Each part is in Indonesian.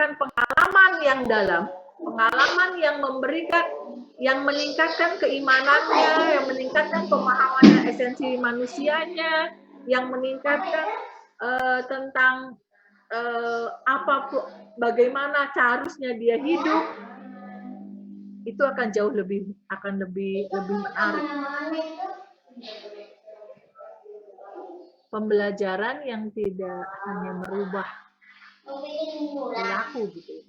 memberikan pengalaman yang dalam, pengalaman yang meningkatkan keimanannya, yang meningkatkan pemahamannya esensi manusianya, yang meningkatkan tentang bagaimana seharusnya dia hidup, itu akan jauh lebih menarik. Pembelajaran yang tidak hanya merubah perilaku gitu.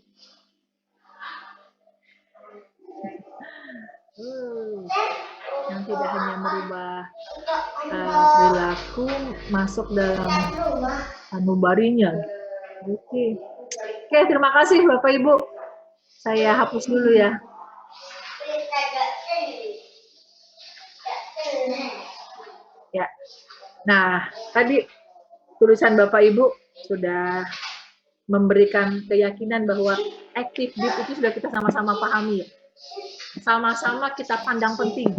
Yang tidak hanya merubah perilaku masuk dalam anubarinya. Oke, terima kasih Bapak Ibu. Saya hapus dulu ya. Ya. Nah, tadi tulisan Bapak Ibu sudah memberikan keyakinan bahwa active deep itu sudah kita sama-sama pahami ya. Sama-sama kita pandang penting.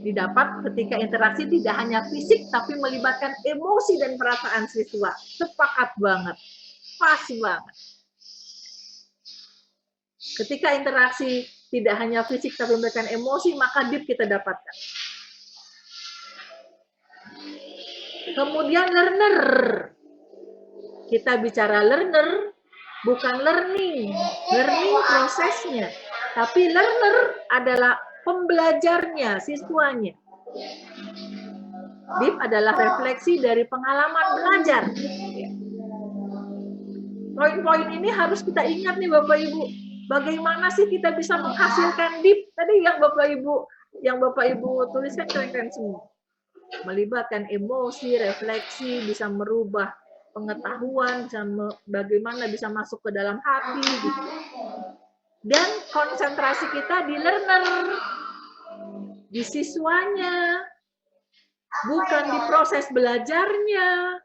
Didapat ketika interaksi tidak hanya fisik tapi melibatkan emosi dan perasaan siswa. Sepakat banget. Pas banget. Ketika interaksi tidak hanya fisik tapi melibatkan emosi, maka deep kita dapatkan. Kemudian learner. Kita bicara learner, bukan learning. Learning prosesnya. Tapi learner adalah pembelajarnya, siswanya. Deep adalah refleksi dari pengalaman belajar. Poin-poin ini harus kita ingat nih Bapak Ibu. Bagaimana sih kita bisa menghasilkan deep? Tadi yang Bapak Ibu tuliskan keren-keren semua. Melibatkan emosi, refleksi, bisa merubah pengetahuan, bagaimana bisa masuk ke dalam hati gitu. Dan konsentrasi kita di learner, di siswanya, bukan di proses belajarnya,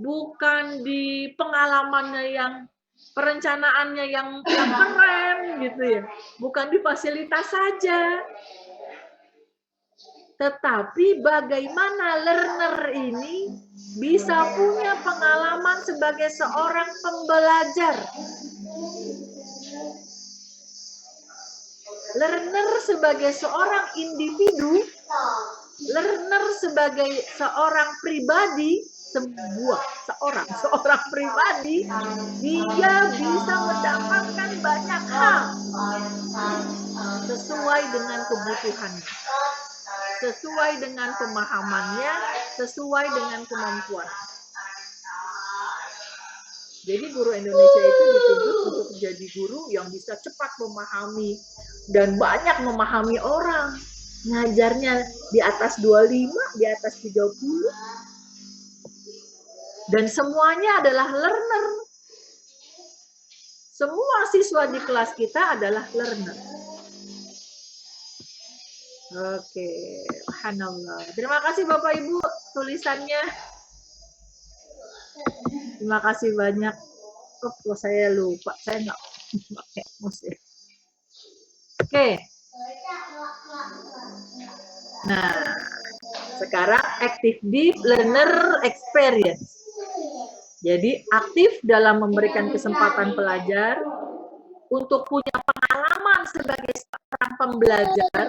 bukan di pengalamannya yang perencanaannya yang keren gitu ya, bukan di fasilitas saja. Tetapi bagaimana learner ini bisa punya pengalaman sebagai seorang pembelajar. Learner sebagai seorang individu, learner sebagai seorang pribadi, seorang pribadi, dia bisa mendapatkan banyak hal sesuai dengan kebutuhannya, sesuai dengan pemahamannya, sesuai dengan kemampuan. Jadi guru Indonesia itu dituntut untuk menjadi guru yang bisa cepat memahami dan banyak memahami orang. Ngajarnya di atas 25, di atas 30. Dan semuanya adalah learner. Semua siswa di kelas kita adalah learner. Oke, subhanallah. Terima kasih Bapak Ibu tulisannya. Terima kasih banyak. Oh, saya lupa, saya nggak pakai musik. Oke. Nah, sekarang active deep learner experience. Jadi aktif dalam memberikan kesempatan pelajar untuk punya pengalaman sebagai seorang pembelajar.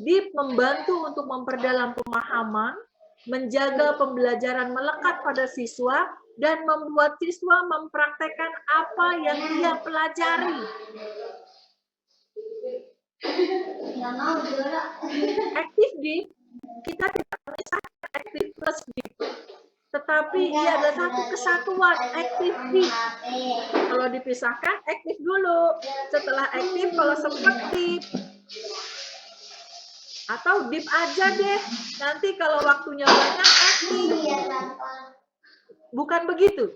Deep membantu untuk memperdalam pemahaman, menjaga pembelajaran melekat pada siswa, dan membuat siswa mempraktekkan apa yang dia pelajari. Active deep, kita tidak memisahkan active plus deep. Tetapi ia adalah satu kesatuan, active deep. Kalau dipisahkan, active dulu. Setelah active, kalau sempat deep. Atau deep aja deh. Nanti kalau waktunya banyak, active. Bukan begitu.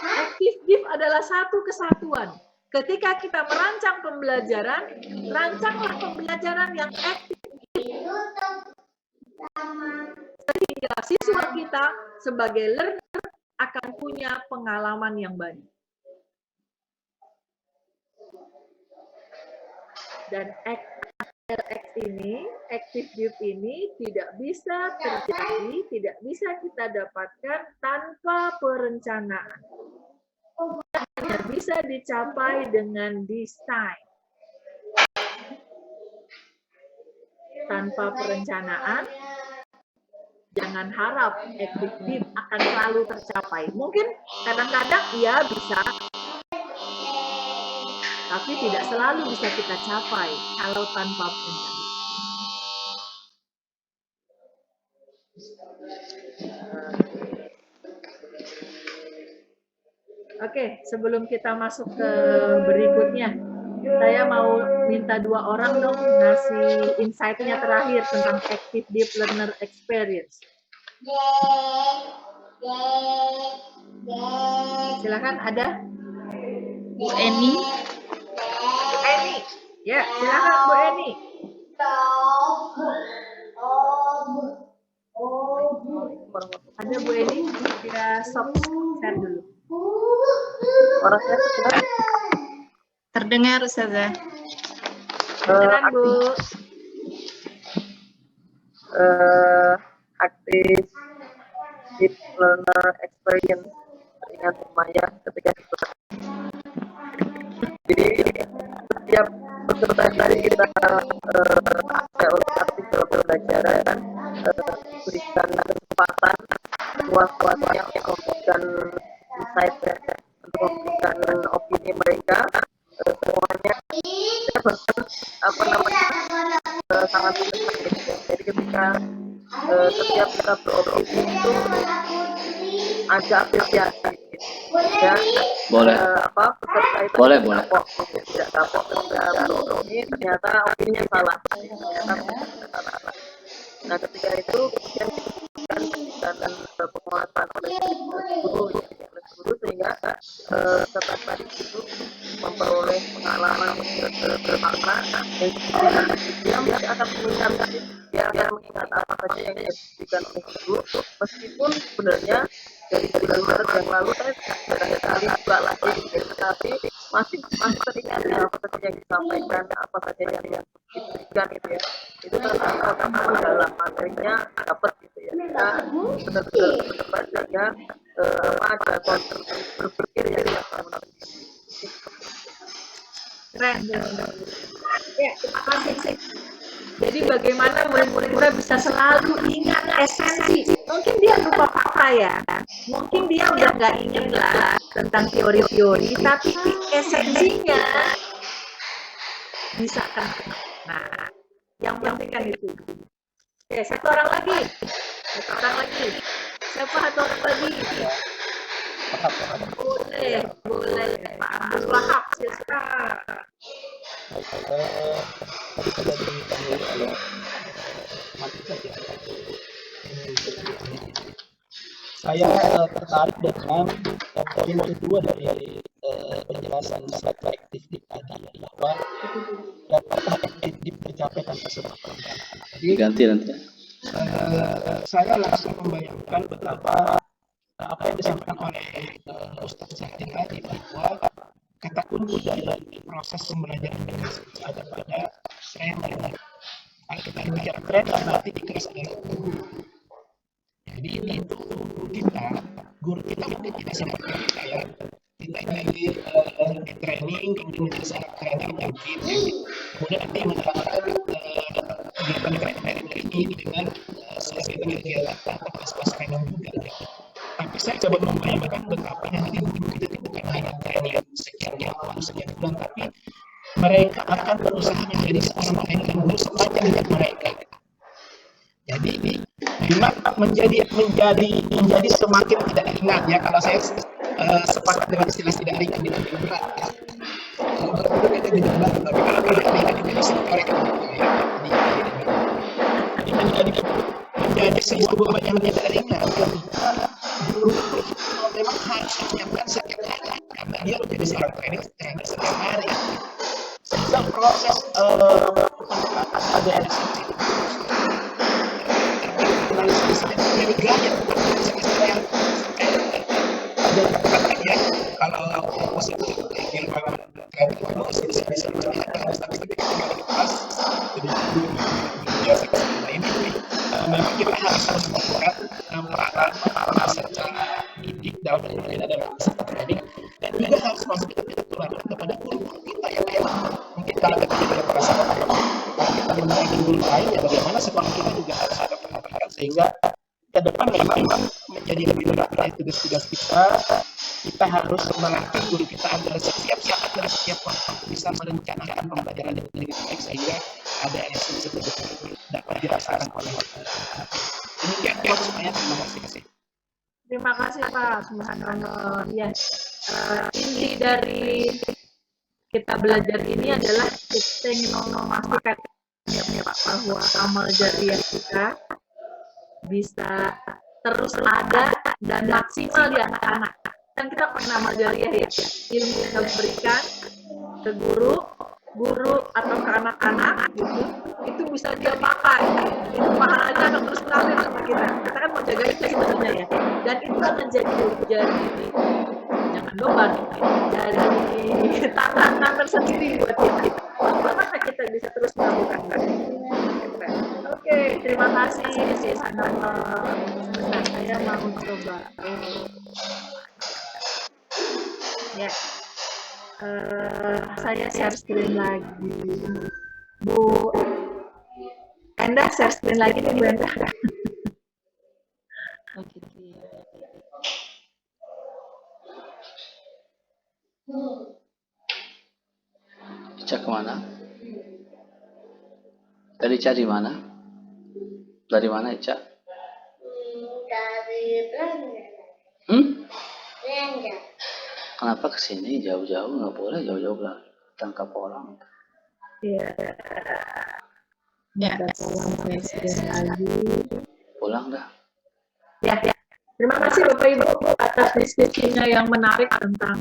Active deep adalah satu kesatuan. Ketika kita merancang pembelajaran, rancanglah pembelajaran yang active. Sehingga siswa kita sebagai learner akan punya pengalaman yang banyak. Dan RX ini, active deep ini tidak bisa terjadi, tidak bisa kita dapatkan tanpa perencanaan. Hanya bisa dicapai dengan desain. Tanpa perencanaan, jangan harap active deep akan selalu tercapai. Mungkin kadang-kadang ya bisa, tapi tidak selalu bisa kita capai kalau tanpa perencanaan. Oke, sebelum kita masuk ke berikutnya, saya mau minta 2 orang dong ngasih insight-nya terakhir tentang Active Deep Learner Experience. Silakan, ada? Bu Eni. Bu Eni. Ya, silakan Bu Eni. Ada Bu Eni, kita stop share dulu. Orangnya terdengar? Terdengar, Ustazah. Silakan Bu. Active Deep Learner Experience dengan Maya ketika itu. Jadi setiap peserta dari kita oleh aktif dalam pembelajaran diberikan kesempatan luas-luasnya untuk memberikan insight untuk memberikan opini mereka, semuanya sangat penting. Jadi ketika setiap kita beropini itu ada apresiasi ya. Boleh. Peserta itu boleh. Tidak kapok ketika beropini ternyata opininya salah. Nah ketika itu kemudian diberikan penguatan oleh guru sehingga peserta tadi itu memperoleh pengalaman bermakna dan dia masih akan mengingat apa saja yang diberikan oleh guru, meskipun sebenarnya dari bulan Maret yang lalu saya berkali-kali buka lagi, tetapi masih teringat apa saja yang disampaikan, apa saja yang diberikan gitu ya. Itu karena mendalam materinya dapat gitu ya. Kita benar-benar berdebat sehingga ada konsep berpikir yang Keren. Ya, terima kasih. Jadi bagaimana murid-murid kita bisa selalu ingat esensi. Mungkin dia lupa fakta ya. Mungkin dia udah nggak ingat lah tentang teori-teori, tapi esensinya bisa kan. Nah, yang penting kan itu. Oke, satu orang lagi. Siapa satu orang lagi? Boleh. Pak Abdul Wahab, silakan. Saya tertarik dengan poin kedua dari penjelasan slide active tadi, bahwa dapat active tercapai tanpa sebab perencanaan. Jadi Ganti nanti. Saya langsung membayangkan betapa apa yang disampaikan oleh Ustaz Syahdi tadi, bahwa kata kunci dari proses pembelajaran edukasi ada pada training. Kalau kita bicara tren, berarti ikhlas adalah guru. Jadi itu guru kita tidak seperti kita ya. Kita ini di training, kemudian menjadi seorang trainer aktif. Kemudian nanti menerapkan kegiatan training ini dengan selesai kegiatan pas training juga. Tapi saya coba membayangkan betapa nanti guru kita bukan hanya training sekian bulan, tapi mereka akan berusaha menjadi seorang trainer guru sepanjang hidup mereka. Jadi memang menjadi semakin tidak ringan ya, kalau saya sepakat dengan istilah tidak ringan dengan berat ya. Kalau kita tidak berat, tapi kalau tidak ringan itu mereka jadi menjadi sebuah beban yang tidak ringan. Guru memang harus menyiapkan setiap hari karena dia menjadi seorang trainer setiap hari. Sehingga proses ada kalau positif bisa melihat statistik lain adalah peserta training, dan juga harus memberikan aturan kepada guru-guru kita yang mungkin kalau kita juga merasa kalau kita mendapatkan guru lain, ya bagaimana sekolah kita juga harus ada pendidikan, sehingga ke depan memang menjadi lebih berat tugas-tugas kita harus melatih guru kita agar setiap saat dan setiap waktu bisa merencanakan pembelajaran dengan lebih baik, sehingga ada esensi betul-betul dapat dirasakan oleh demikian semuanya. Terima kasih. Terima kasih Pak. Subhanallah. Ya, inti dari kita belajar ini adalah kita ingin memastikan ya Pak bahwa amal jariah kita bisa terus ada dan maksimal di anak-anak. Kan kita pernah amal jariah ya, ilmu yang kita berikan ke guru atau ke anak-anak gitu, itu bisa dia pakai, itu pahalanya akan terus mengalir sama kita. Kita kan mau jaga itu sebenarnya ya, dan itu akan jadi jangan beban, jadi tantangan tersendiri buat kita. Bagaimana kita bisa terus melakukan itu? Oke, terima kasih. Saya mau coba. Ya. Saya share screen lagi. Bu Enda share screen lagi nih Bu Enda. Ica kemana? Tadi Ica di mana? Dari mana Ica? Dari Belanda. Belanda. Kenapa kesini jauh-jauh? Nggak boleh jauh-jauh lah, tangkap orang. Iya. Ya, Tolong saya screen lagi. Pulang dah. Ya. Terima kasih Bapak Ibu atas diskusinya yang menarik tentang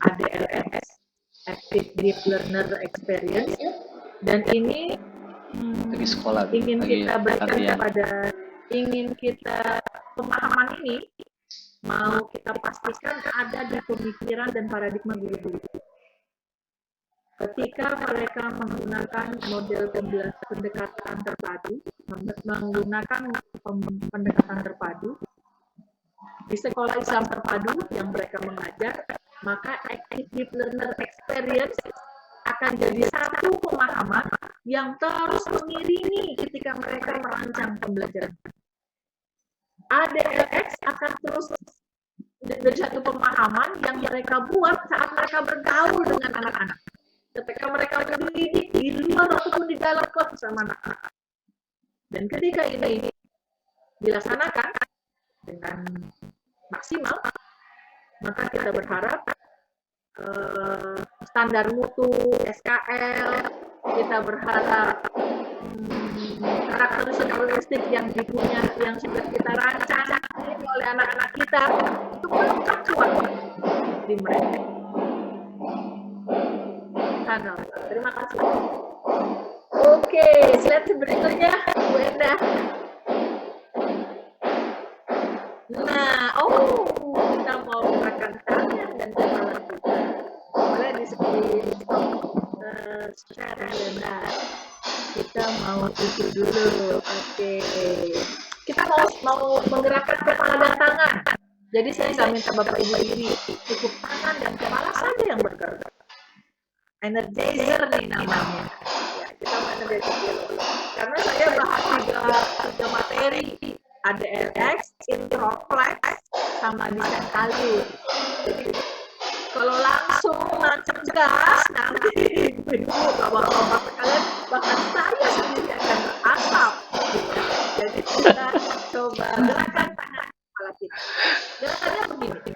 ADLS, Active Deep Learner Experience. Dan ini Lagi sekolah. ingin lagi kita berikan latihan. ingin kita pemahaman ini mau kita pastikan ada di pemikiran dan paradigma guru-guru. Ketika mereka menggunakan model pendekatan terpadu, menggunakan pendekatan terpadu di sekolah Islam terpadu yang mereka mengajar, maka Active Deep Learner Experience akan jadi satu pemahaman yang terus mengiringi ketika mereka merancang pembelajaran. ADLX akan terus menjadi satu pemahaman yang mereka buat saat mereka bergaul dengan anak-anak. Ketika mereka mendidik di luar ataupun di dalam kelas bersama anak-anak. Dan ketika ini dilaksanakan dengan maksimal, maka kita berharap standar mutu, SKL, kita berharap karakteristik yang dipunya, yang sudah kita rancang oleh anak-anak kita untuk melekat kuat di mereka. Terima kasih. Oke, slide berikutnya Bu Enda. Nah, kita mau gerakan tangan dan kepala kita. Boleh di share ya. Kita mau itu dulu. Oke. Kita mau menggerakkan kepala dan tangan. Jadi saya nggak minta Bapak Ibu ini cukup tangan dan kepala saja yang bergerak. Energizer nih namanya. Ya, kita mau energizer dulu. Karena saya bahas tiga materi. Ada LX, Introflex, sama desain kali. Jadi kalau langsung nancep gas, nanti ibu bapak-bapak sekalian, bahkan saya sendiri akan berasap. Gitu. Jadi kita coba gerakan tangan kepala kita. Gerakannya begini.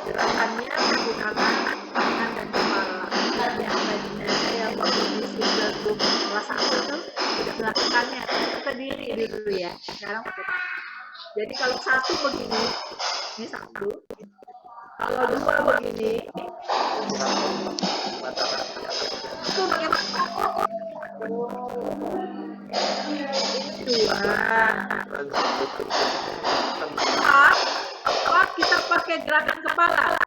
Gerakannya menggunakan tangan dan kepala. Dan yang tadinya saya memiliki sebelum kelas 1 tuh tidak melakukannya. Kita diri dulu ya. Sekarang pakai tangan. Jadi kalau satu begini, ini satu. Kalau dua begini, itu bagaimana? Ini dua. Empat, kita pakai gerakan kepala.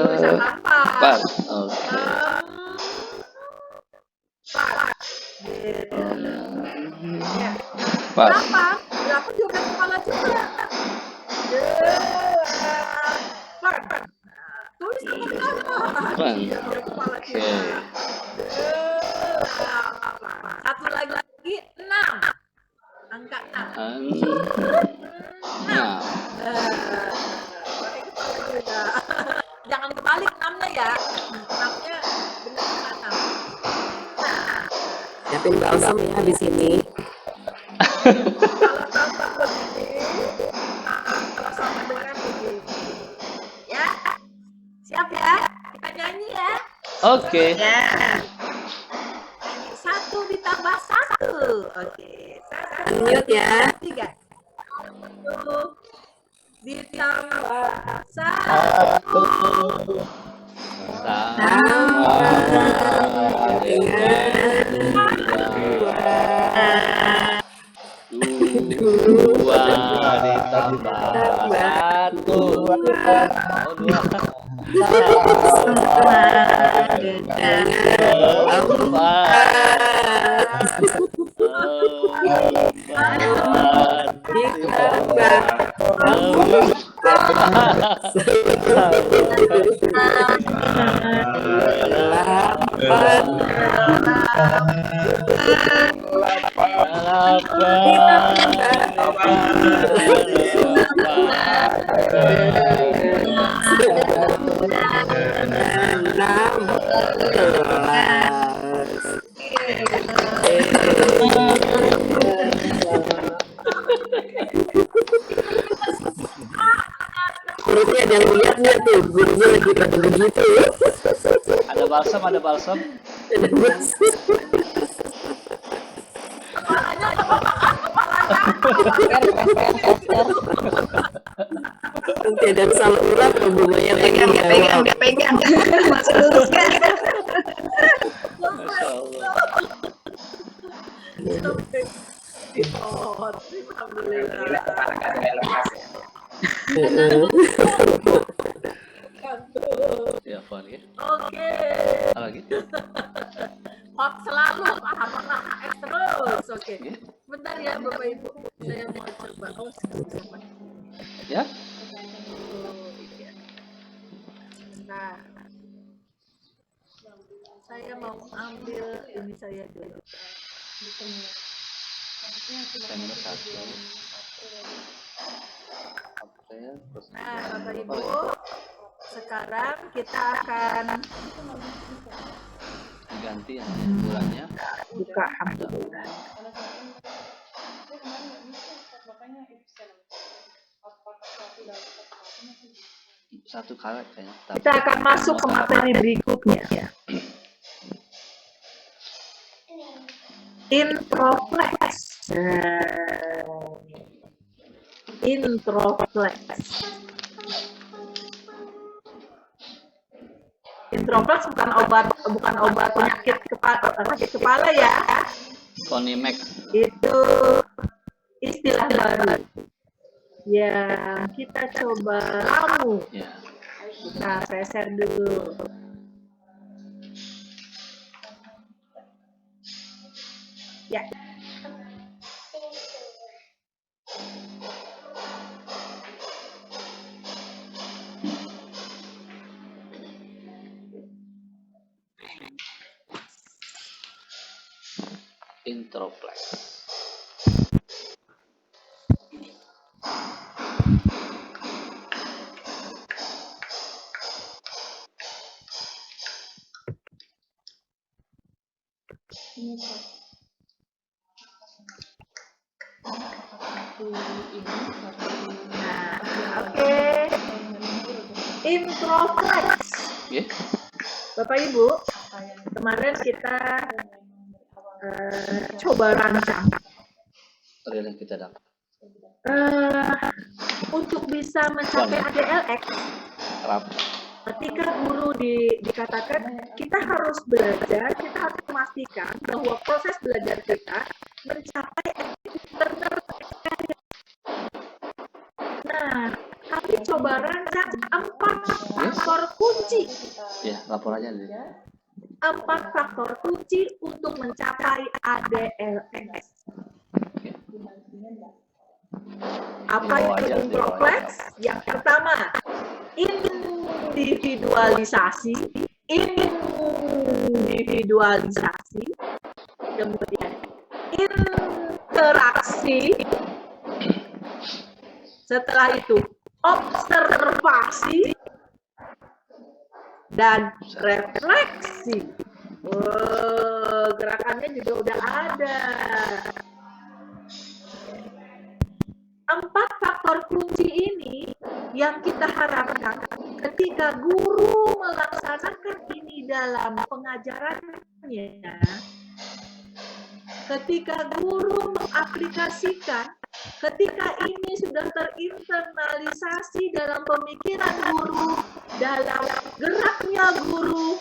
Bisa tanpa. Oke. Empat. Ya. Pas. 8 juga kepala juga. 8. Tulis teman-teman. Pan. Kepala Oke. kita. 8. Satu lagi 6. Angka 6. Nah, Pakai kepala juga. Jangan kebalik 6-nya ya. 6-nya benar ke kanan. Siapin balsam ya habis ini. Kalau tambah begini, kalau sama dengan begini. Ya, siap ya? Kita nyanyi ya. oke. Ya. Nyanyi 1 ditambah 1. Oke. 1 Unmute ya. 3. 1 ditambah 1. Dua ditambah satu. Oh, dua. Perutnya ada yang lihatnya tuh, gurunya lagi pada begitu. Ada balsam, ada balsam. Oke, dan saluran hubungannya Pegang, pegang. Masih lurus kan? Masya Allah. Oh, alhamdulillah. Ya, Fon ya. Oke. Apa lagi? Hot selalu, paham X terus. Oke. Bentar ya Bapak Ibu. Saya mau coba. Oh, sama. Ya? Oh, iya. Nah, saya mau ambil ini saya dulu. September 1. April, terus Nah, Bapak Ibu, sekarang kita akan ganti ya bulannya. Buka alhamdulillah. Satu kali kayaknya. kita akan masuk ke materi berikutnya. Introflex. Introflex. Introflex bukan obat penyakit kepala ya. Konimax. Itu istilah baru yang kita coba ramu. Ya. Nah, saya share dulu. Ya. Introplex. Oke. Introflex. Ya. Bapak Ibu, kemarin kita coba rancang Real yang kita dapat. untuk bisa mencapai ADLX. Rap. Ketika guru dikatakan kita harus belajar, kita harus memastikan bahwa proses belajar kita mencapai learner experience. Nah, kami coba rancang 4 faktor kunci. Ya, lapor aja deh. 4 faktor kunci untuk mencapai ADLS. Apa itu introvlex? Yang pertama, individualisasi. Kemudian interaksi. Setelah itu observasi dan refleksi. Gerakannya juga udah ada. 4 faktor kunci ini yang kita harapkan ketika guru melaksanakan ini dalam pengajarannya, ketika guru mengaplikasikan, ketika ini sudah terinternalisasi dalam pemikiran guru, dalam geraknya guru,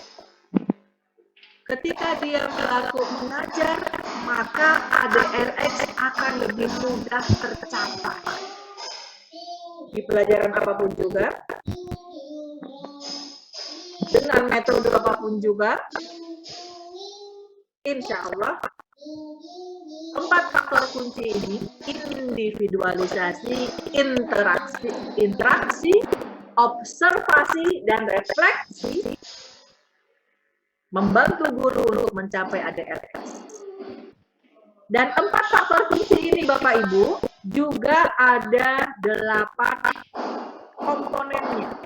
ketika dia mengajar, maka ADLS akan lebih mudah tercapai. Di pelajaran apapun juga, dengan metode apapun juga, insya Allah 4 faktor kunci ini, individualisasi, interaksi, observasi, dan refleksi, membantu guru untuk mencapai ADLS. Dan 4 faktor kunci ini Bapak Ibu juga ada 8 komponennya.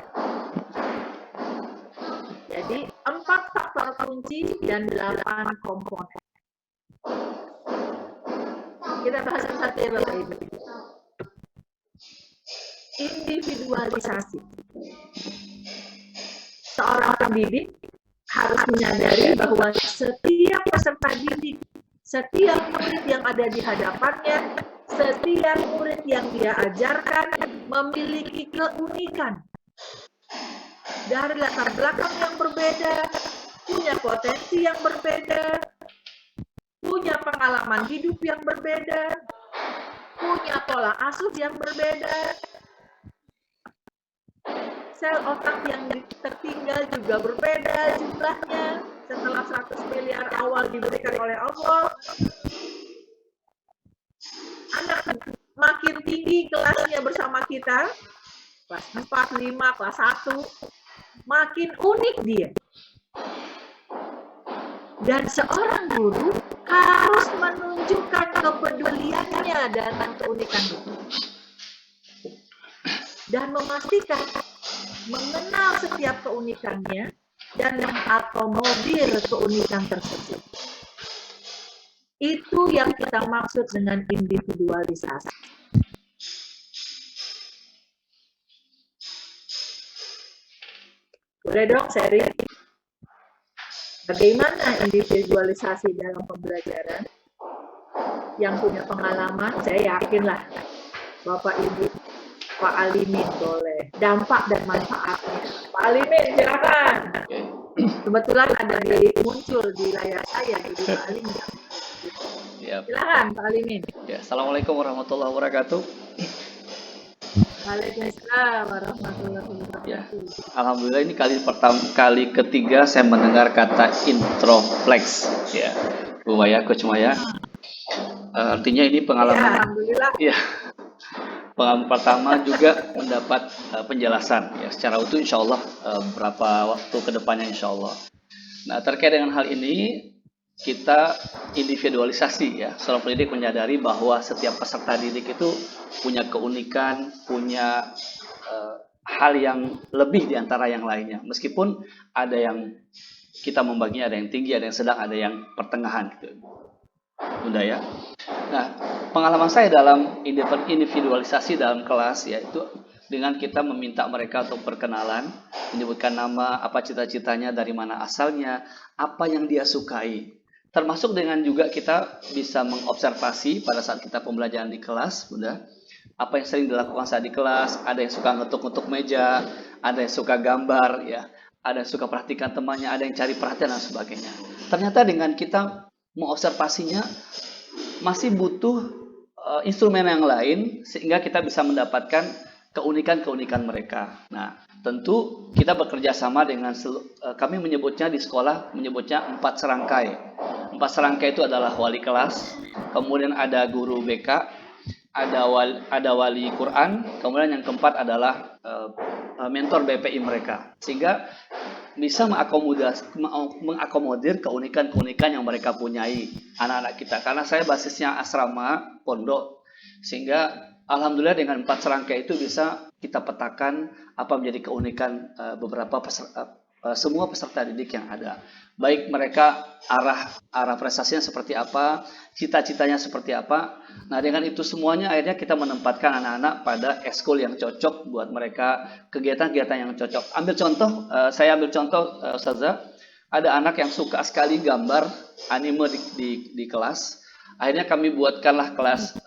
Jadi 4 faktor kunci dan 8 komponen. Kita bahas satu ya Bapak Ibu. Individualisasi. Seorang pendidik harus menyadari bahwa setiap peserta didik, setiap murid yang ada di hadapannya, setiap murid yang dia ajarkan memiliki keunikan. Dari latar belakang yang berbeda, punya potensi yang berbeda, punya pengalaman hidup yang berbeda, punya pola asuh yang berbeda, sel otak yang tertinggal juga berbeda jumlahnya setelah 100 miliar awal diberikan oleh Allah. Anak makin tinggi kelasnya bersama kita, kelas 4, 5, kelas 1, makin unik dia. Dan seorang guru harus menunjukkan kepeduliannya dalam keunikan itu. Dan memastikan mengenal setiap keunikannya dan mengakomodir keunikan tersebut. Itu yang kita maksud dengan individualisasi. Boleh dong sharing? Bagaimana individualisasi dalam pembelajaran? Yang punya pengalaman, saya yakinlah Bapak Ibu, Pak Alimin boleh. Dampak dan manfaatnya. Pak Alimin, silakan. Kebetulan ada muncul di layar saya, jadi Pak Alimin. Silakan Pak Alimin. Ya, Assalamualaikum warahmatullahi wabarakatuh. Waalaikumsalam warahmatullahi wabarakatuh. Ya, alhamdulillah ini kali ketiga saya mendengar kata introvlex. Ya, Bu Maya, Coach Maya. Artinya ini pengalaman. Ya, alhamdulillah. Ya. Pengalaman pertama juga mendapat penjelasan ya secara utuh insya Allah beberapa waktu ke depannya insya Allah. Nah, terkait dengan hal ini kita individualisasi ya. Seorang pendidik menyadari bahwa setiap peserta didik itu punya keunikan, punya hal yang lebih di antara yang lainnya. Meskipun ada yang kita membaginya, ada yang tinggi, ada yang sedang, ada yang pertengahan gitu. Bunda ya. Nah, pengalaman saya dalam individualisasi dalam kelas yaitu dengan kita meminta mereka untuk berkenalan, menyebutkan nama, apa cita-citanya, dari mana asalnya, apa yang dia sukai. Termasuk dengan juga kita bisa mengobservasi pada saat kita pembelajaran di kelas, Bunda. Apa yang sering dilakukan saat di kelas, ada yang suka ngetuk-ngetuk meja, ada yang suka gambar ya, ada yang suka perhatikan temannya, ada yang cari perhatian dan sebagainya. Ternyata dengan kita mengobservasinya masih butuh instrumen yang lain sehingga kita bisa mendapatkan keunikan-keunikan mereka. Nah, tentu kita bekerja sama dengan kami menyebutnya di sekolah menyebutnya 4 serangkai. 4 serangkai itu adalah wali kelas, kemudian ada guru BK, ada wali Quran, kemudian yang keempat adalah mentor BPI mereka, sehingga bisa mengakomodir keunikan-keunikan yang mereka punyai anak-anak kita. Karena saya basisnya asrama pondok, sehingga alhamdulillah dengan 4 serangkai itu bisa kita petakan apa menjadi keunikan semua peserta didik yang ada. Baik mereka arah prestasinya seperti apa, cita-citanya seperti apa. Nah, dengan itu semuanya akhirnya kita menempatkan anak-anak pada ekskul yang cocok buat mereka, kegiatan-kegiatan yang cocok. Saya ambil contoh Ustazah, ada anak yang suka sekali gambar anime di kelas. Akhirnya kami buatkanlah kelas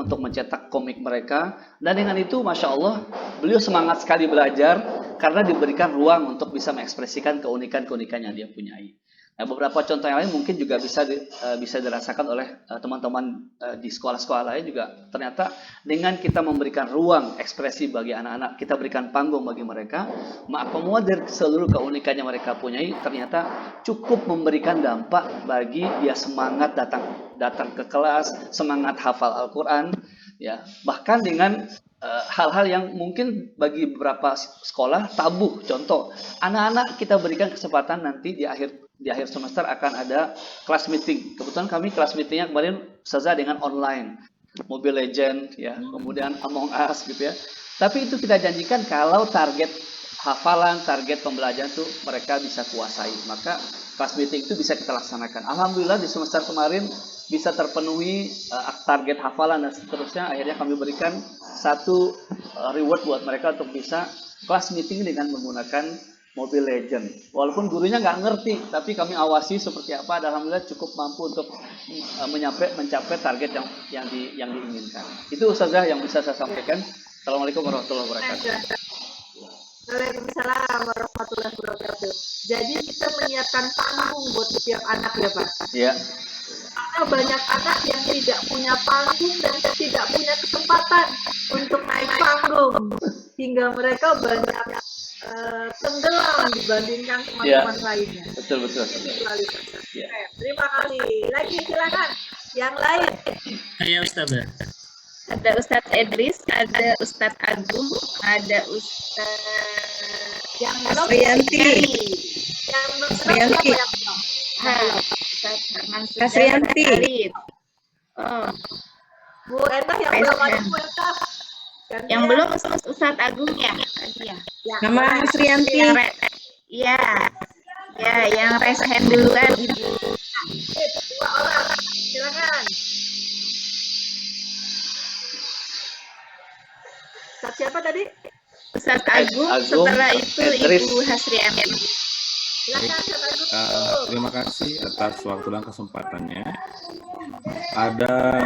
untuk mencetak komik mereka, dan dengan itu Masya Allah beliau semangat sekali belajar karena diberikan ruang untuk bisa mengekspresikan keunikan-keunikan yang dia punyai. Nah, beberapa contoh yang lain mungkin juga bisa dirasakan oleh teman-teman di sekolah-sekolah lain juga. Ternyata dengan kita memberikan ruang ekspresi bagi anak-anak, kita berikan panggung bagi mereka, mengakomodir seluruh keunikan yang mereka punyai, ternyata cukup memberikan dampak bagi dia semangat datang ke kelas, semangat hafal Al-Quran, ya. Bahkan dengan hal-hal yang mungkin bagi beberapa sekolah tabu. Contoh, anak-anak kita berikan kesempatan nanti di akhir semester akan ada kelas meeting. Kebetulan kami kelas meetingnya kemarin Ustazah dengan online, Mobile Legend, ya, kemudian Among Us gitu ya. Tapi itu kita janjikan kalau target hafalan, target pembelajaran itu mereka bisa kuasai, maka kelas meeting itu bisa kita laksanakan. Alhamdulillah di semester kemarin bisa terpenuhi target hafalan dan seterusnya. Akhirnya kami berikan satu reward buat mereka untuk bisa kelas meeting dengan menggunakan Mobile Legend. Walaupun gurunya nggak ngerti, tapi kami awasi seperti apa. Dan alhamdulillah cukup mampu untuk mencapai target yang diinginkan. Itu Ustazah yang bisa saya sampaikan. Assalamualaikum warahmatullahi wabarakatuh. Waalaikumsalam warahmatullahi wabarakatuh. Jadi kita menyiapkan panggung buat setiap anak ya Pak. Iya. Karena banyak anak yang tidak punya panggung dan tidak punya kesempatan untuk naik panggung, hingga mereka banyak tenggelam dibandingkan teman-teman lainnya. Betul. Ya. Terima kasih. Lagi silakan yang lain. Ayo Ustazah. Ada Ustadz Idris, ada Ustadz Agung, ada Ustadz Yang Asrianti. Yang Asrianti. Ustadz Asrianti. Oh, Bu Endah yang belum ada Bu Endah. yang belum Ustadz Agung ya tadi ya. Nama Asrianti. Ya, yang raise hand duluan gitu. 2 orang. Silakan. Ustadz siapa tadi? Ustadz Agung, setelah itu Ibu Hasrianti. Silakan Ustadz Agung. Terima kasih atas waktu dan kesempatannya. Ada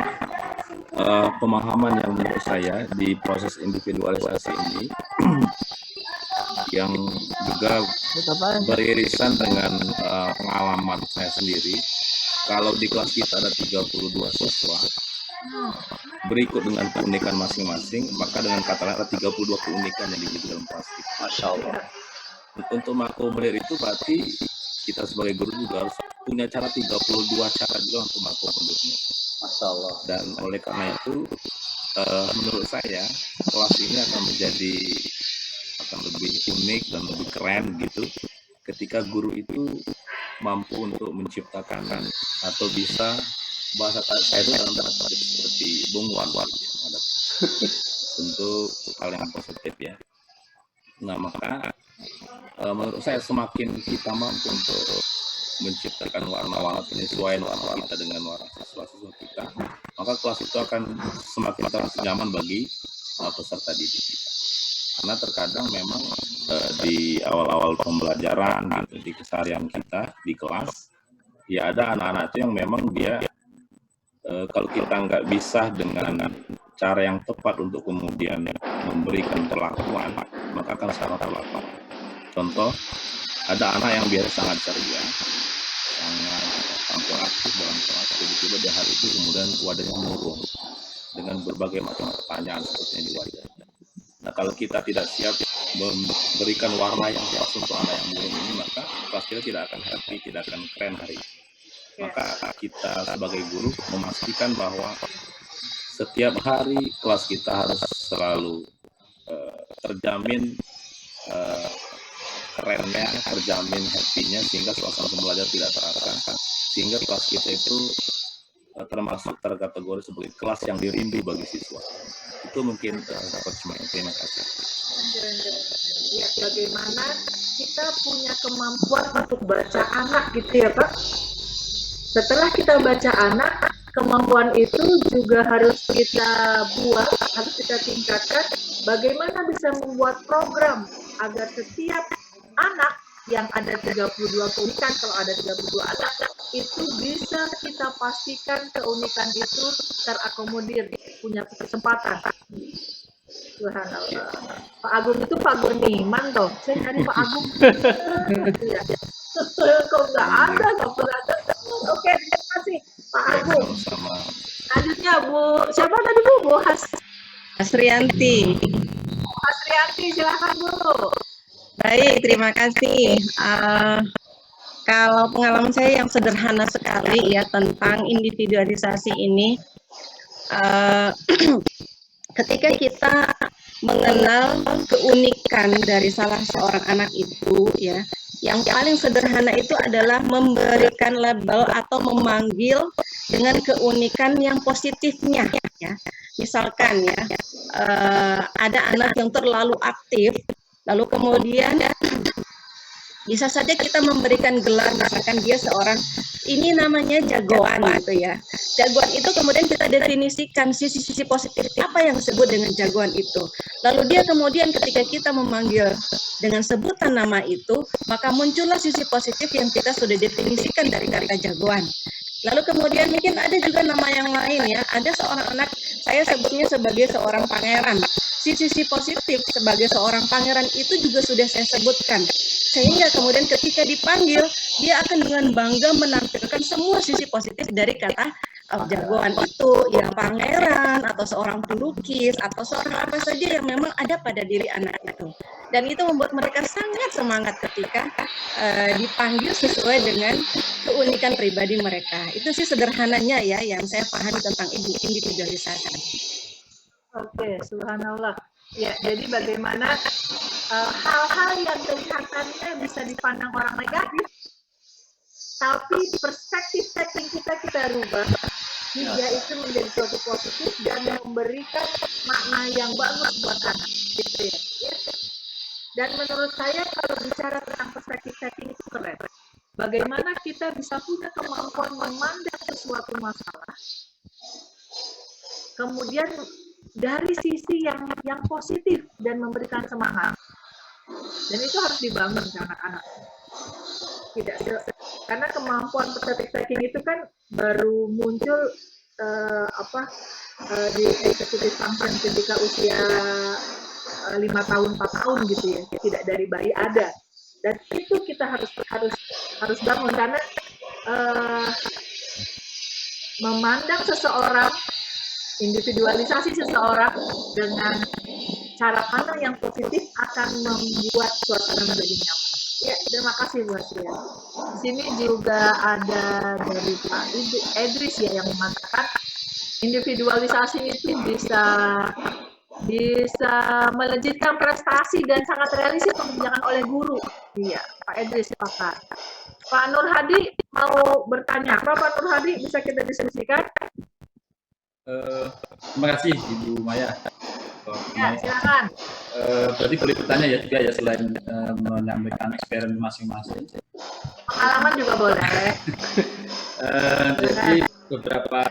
pemahaman yang menurut saya di proses individualisasi ini yang juga beririsan dengan pengalaman saya sendiri. Kalau di kelas kita ada 32 siswa, berikut dengan keunikan masing-masing, maka dengan kata lain ada 32 keunikan yang dimiliki dalam kelas kita. Masya Allah. Untuk mengakomodir itu berarti kita sebagai guru juga harus punya cara 32 cara juga untuk mengakomodirnya. Masya Allah. Dan oleh karena itu menurut saya kelas ini akan lebih unik dan lebih keren gitu ketika guru itu mampu untuk menciptakan atau bisa bahasa saya itu dalam tanda kutip seperti Bung Wan tentu hal yang positif ya. Nah, maka menurut saya semakin kita mampu untuk menciptakan warna-warna penyesuaian warna kita dengan warna siswa-siswa kita, maka kelas itu akan semakin terasa nyaman bagi peserta didik kita. Karena terkadang memang di awal-awal pembelajaran gitu, di keseharian kita di kelas, ya ada anak-anak itu yang memang dia kalau kita nggak bisa dengan cara yang tepat untuk kemudian memberikan perlakuan, maka akan salah perlakuan. Contoh, ada anak yang biasa sangat ceria, sangat tampil aktif dalam kelas, tiba-tiba di hari itu kemudian wadahnya murung dengan berbagai macam pertanyaan seperti yang di wadah. Nah, kalau kita tidak siap memberikan warna yang pas untuk anak yang murung ini, maka kelas kita tidak akan happy, tidak akan keren hari ini. Maka kita sebagai guru memastikan bahwa setiap hari kelas kita harus selalu terjamin kerennya, terjamin happy-nya, sehingga suasana pembelajaran tidak terasa, sehingga kelas kita itu termasuk terkategori sebagai kelas yang dirindu bagi siswa. Itu mungkin dapat cuma. Terima kasih. Ya, bagaimana kita punya kemampuan untuk baca anak gitu ya Pak. Setelah kita baca anak, kemampuan itu juga harus kita buat, harus kita tingkatkan. Bagaimana bisa membuat program agar setiap anak yang ada 32 keunikan, kalau ada 32 anak, itu bisa kita pastikan keunikan itu terakomodir, punya kesempatan. Subhanallah. Pak Agung itu Pak Gurniman toh. Saya cari Pak Agung. Kok nggak ada, nggak pernah ada. Oke, terima kasih Pak Agung. Selanjutnya Bu, siapa tadi Bu? Bu Asrianti. Asrianti, silakan Bu. Baik, terima kasih. Kalau pengalaman saya yang sederhana sekali ya tentang individualisasi ini, ketika kita mengenal keunikan dari salah seorang anak itu ya, yang paling sederhana itu adalah memberikan label atau memanggil dengan keunikan yang positifnya ya. Misalkan ya, ada anak yang terlalu aktif, lalu kemudian bisa saja kita memberikan gelar, misalkan dia seorang, ini namanya jagoan gitu ya. Jagoan itu kemudian kita definisikan sisi-sisi positif apa yang disebut dengan jagoan itu. Lalu dia kemudian ketika kita memanggil dengan sebutan nama itu, maka muncullah sisi positif yang kita sudah definisikan dari kata jagoan. Lalu kemudian mungkin ada juga nama yang lain ya, ada seorang anak, saya sebutnya sebagai seorang pangeran. Sisi positif sebagai seorang pangeran itu juga sudah saya sebutkan. Sehingga kemudian ketika dipanggil, dia akan dengan bangga menampilkan semua sisi positif dari kata jagoan itu, ya pangeran, atau seorang pelukis, atau seorang apa saja yang memang ada pada diri anak itu. Dan itu membuat mereka sangat semangat ketika dipanggil sesuai dengan keunikan pribadi mereka. Itu sih sederhananya ya yang saya pahami tentang individualisasi. Oke, subhanallah. Ya, jadi bagaimana hal-hal yang kelihatannya bisa dipandang orang negatif, tapi perspektif thinking kita rubah hingga itu menjadi suatu positif dan memberikan makna yang bagus buat anak, gitu ya. Dan menurut saya kalau bicara tentang perspektif thinking itu keren. Bagaimana kita bisa punya kemampuan memandang sesuatu masalah, kemudian dari sisi yang positif dan memberikan semangat. Dan itu harus dibangun ke anak-anak. Tidak karena kemampuan perspektif thinking itu kan baru muncul di executive function ketika usia 5 tahun 4 tahun gitu ya, tidak dari bayi ada. Dan itu kita harus bangun karena memandang seseorang, individualisasi seseorang dengan cara pandang yang positif akan membuat suasana menjadi nyaman. Ya, terima kasih Bu Asria. Di sini juga ada dari Pak Idris ya yang mengatakan individualisasi itu bisa melejitkan prestasi dan sangat realistis kebijakan oleh guru. Iya, Pak Idris sepakat. Pak Nur Hadi mau bertanya. Pak Nur Hadi bisa kita diskusikan? Terima kasih Ibu Maya. Ya, silakan. Berarti boleh bertanya ya juga ya selain menyampaikan eksperimen masing-masing. Pengalaman juga boleh. Jadi beberapa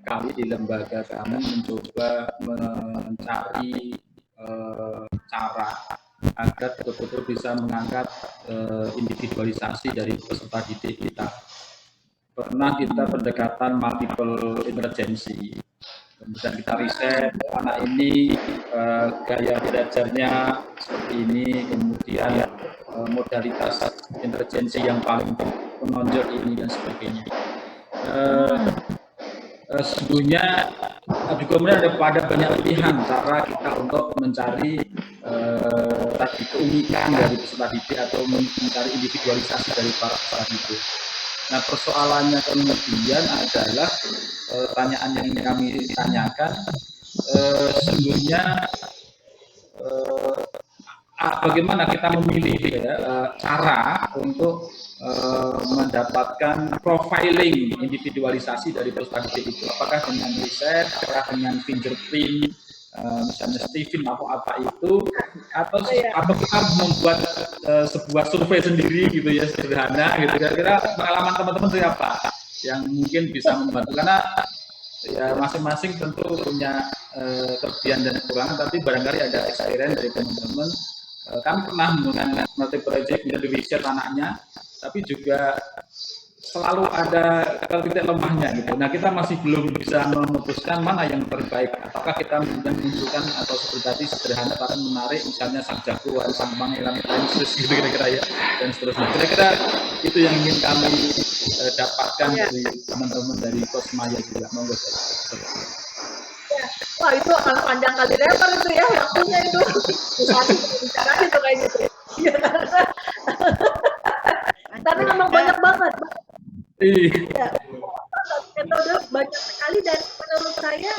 kali di lembaga kami mencoba mencari cara agar betul-betul bisa mengangkat individualisasi dari peserta didik kita. Pernah kita pendekatan multiple intergency, kemudian kita riset anak ini gaya belajarnya seperti ini, kemudian modalitas intergensi yang paling menonjol ini dan sebagainya. Sesungguhnya juga kemudian ada banyak pilihan cara kita untuk mencari tadi keunikan dari peserta didik atau mencari individualisasi dari para peserta didik. Nah, persoalannya kemudian adalah pertanyaan yang kami tanyakan, sesungguhnya bagaimana kita memilih cara untuk mendapatkan profiling individualisasi dari peserta didik itu, apakah dengan riset, apakah dengan fingerprint, misalnya Steven atau apa itu, atau kita membuat sebuah survei sendiri gitu ya, sederhana gitu. Kira-kira pengalaman teman-teman itu apa yang mungkin bisa membantu, karena ya masing-masing tentu punya kelebihan dan kekurangan, tapi barangkali ada experience dari teman-teman. Kami pernah menggunakan multi project menjadi riset anaknya, tapi juga selalu ada titik lemahnya gitu. Nah, kita masih belum bisa memutuskan mana yang terbaik. Apakah kita menunjukkan atau seperti tadi sederhana tapi menarik, misalnya sang jagoan, sang pangeran Lensus gitu kira-kira ya, dan seterusnya. Kira-kira itu yang ingin kami dapatkan dari teman-teman dari Kosmaya juga. Monggo saya. Wah, itu akan panjang kali lebar itu ya waktunya itu. Bisa bicara itu kayak gitu. Ya, karena memang banyak banget. Ya, metode banyak sekali, dan menurut saya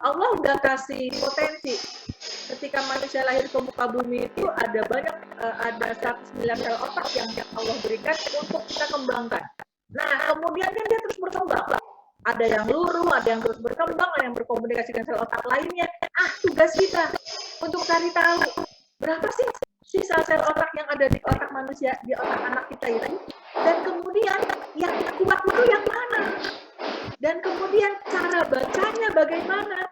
Allah udah kasih potensi. Ketika manusia lahir ke muka bumi itu ada banyak, ada 109 sel otak yang Allah berikan untuk kita kembangkan. Nah, kemudian kan dia terus berkembang. Ada yang luruh, ada yang terus berkembang, ada yang berkomunikasi dengan sel otak lainnya. Tugas kita untuk cari tahu berapa sih sisa sel otak yang ada di otak manusia, di otak anak kita itu, dan kemudian yang kuat itu yang mana, dan kemudian cara bacanya bagaimana.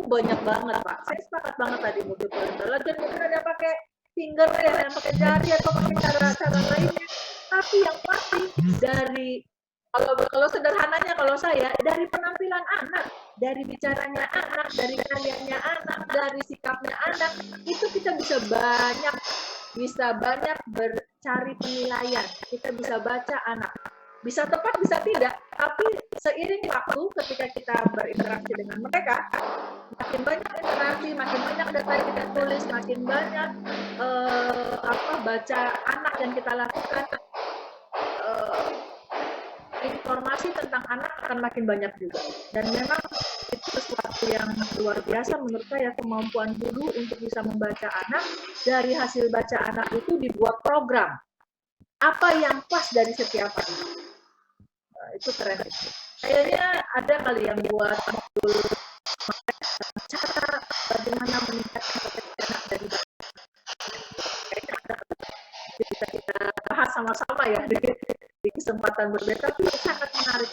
Banyak banget Pak, saya sepakat banget tadi multiple intelligence, mungkin ada pakai finger ya, yang pakai jari atau pakai cara-cara lainnya, tapi yang pasti dari kalau sederhananya, kalau saya dari penampilan anak, dari bicaranya anak, dari karyanya anak, dari sikapnya anak, itu kita bisa banyak bercari penilaian. Kita bisa baca anak, bisa tepat bisa tidak, tapi seiring waktu ketika kita berinteraksi dengan mereka, makin banyak interaksi, makin banyak data yang kita tulis, makin banyak baca anak yang kita lakukan, informasi tentang anak akan makin banyak juga. Dan memang itu sesuatu yang luar biasa menurut saya, kemampuan guru untuk bisa membaca anak. Dari hasil baca anak itu dibuat program apa yang pas dari setiap anak. Itu keren. Kayaknya ada kali yang buat modul cara bagaimana meningkatkan potensi anak dari kayaknya ada, kita bahas sama-sama ya di kesempatan berbeda, tapi sangat menarik.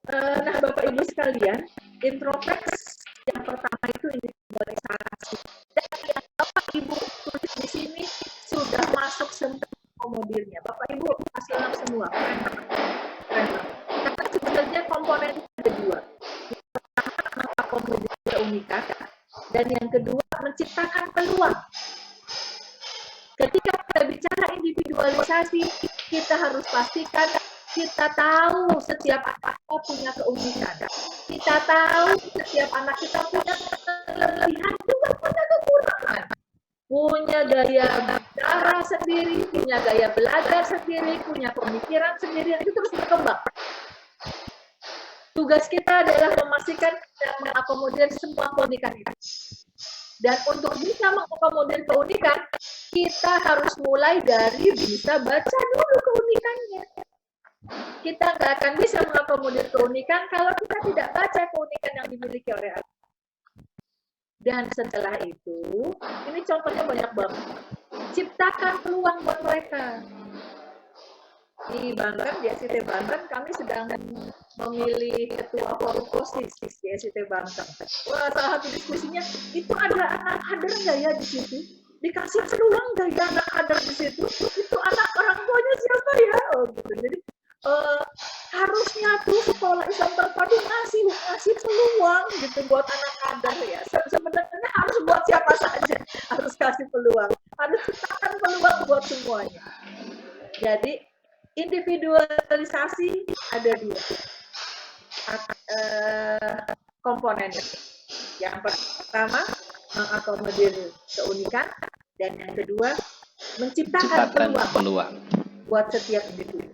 Nah, Bapak Ibu sekalian, introspeksi yang pertama itu individualisasi. Dan yang Bapak Ibu tulis di sini sudah masuk semua komodilnya. Bapak Ibu hasilnya semua, keren banget. Karena sebenarnya komponen ada dua. Yang pertama, mengakomodir keunikan, dan yang kedua, menciptakan peluang. Ketika kita bicara individualisasi, kita harus pastikan kita tahu setiap anak kita punya keunikan. Kita tahu setiap anak kita punya kelebihan juga punya kekurangan. Punya gaya bicara sendiri, punya gaya belajar sendiri, punya pemikiran sendiri, itu terus berkembang. Tugas kita adalah memastikan kita mengakomodir semua keunikan itu. Dan untuk bisa mengakomodir keunikan, kita harus mulai dari bisa baca dulu keunikannya. Kita nggak akan bisa mengakomodir keunikan kalau kita tidak baca keunikan yang dimiliki oleh anak. Dan setelah itu, ini contohnya banyak banget. Ciptakan peluang buat mereka. Di Banten, di SIT Banten, kami sedang memilih ketua forum OSIS di SIT Banten. Wah, salah satu diskusinya, itu ada anak kader nggak ya di situ? Dikasih peluang nggak ya anak kader di situ? Itu anak orang tuanya siapa ya? Gitu. Jadi harusnya tuh sekolah Islam terpadu ngasih peluang gitu buat anak kader ya. Sebenarnya harus buat siapa saja, harus kasih peluang, harus ciptakan peluang buat semuanya. Jadi individualisasi ada dua. komponen. Yang pertama, mengakomodir keunikan, dan yang kedua, menciptakan peluang buat setiap individu.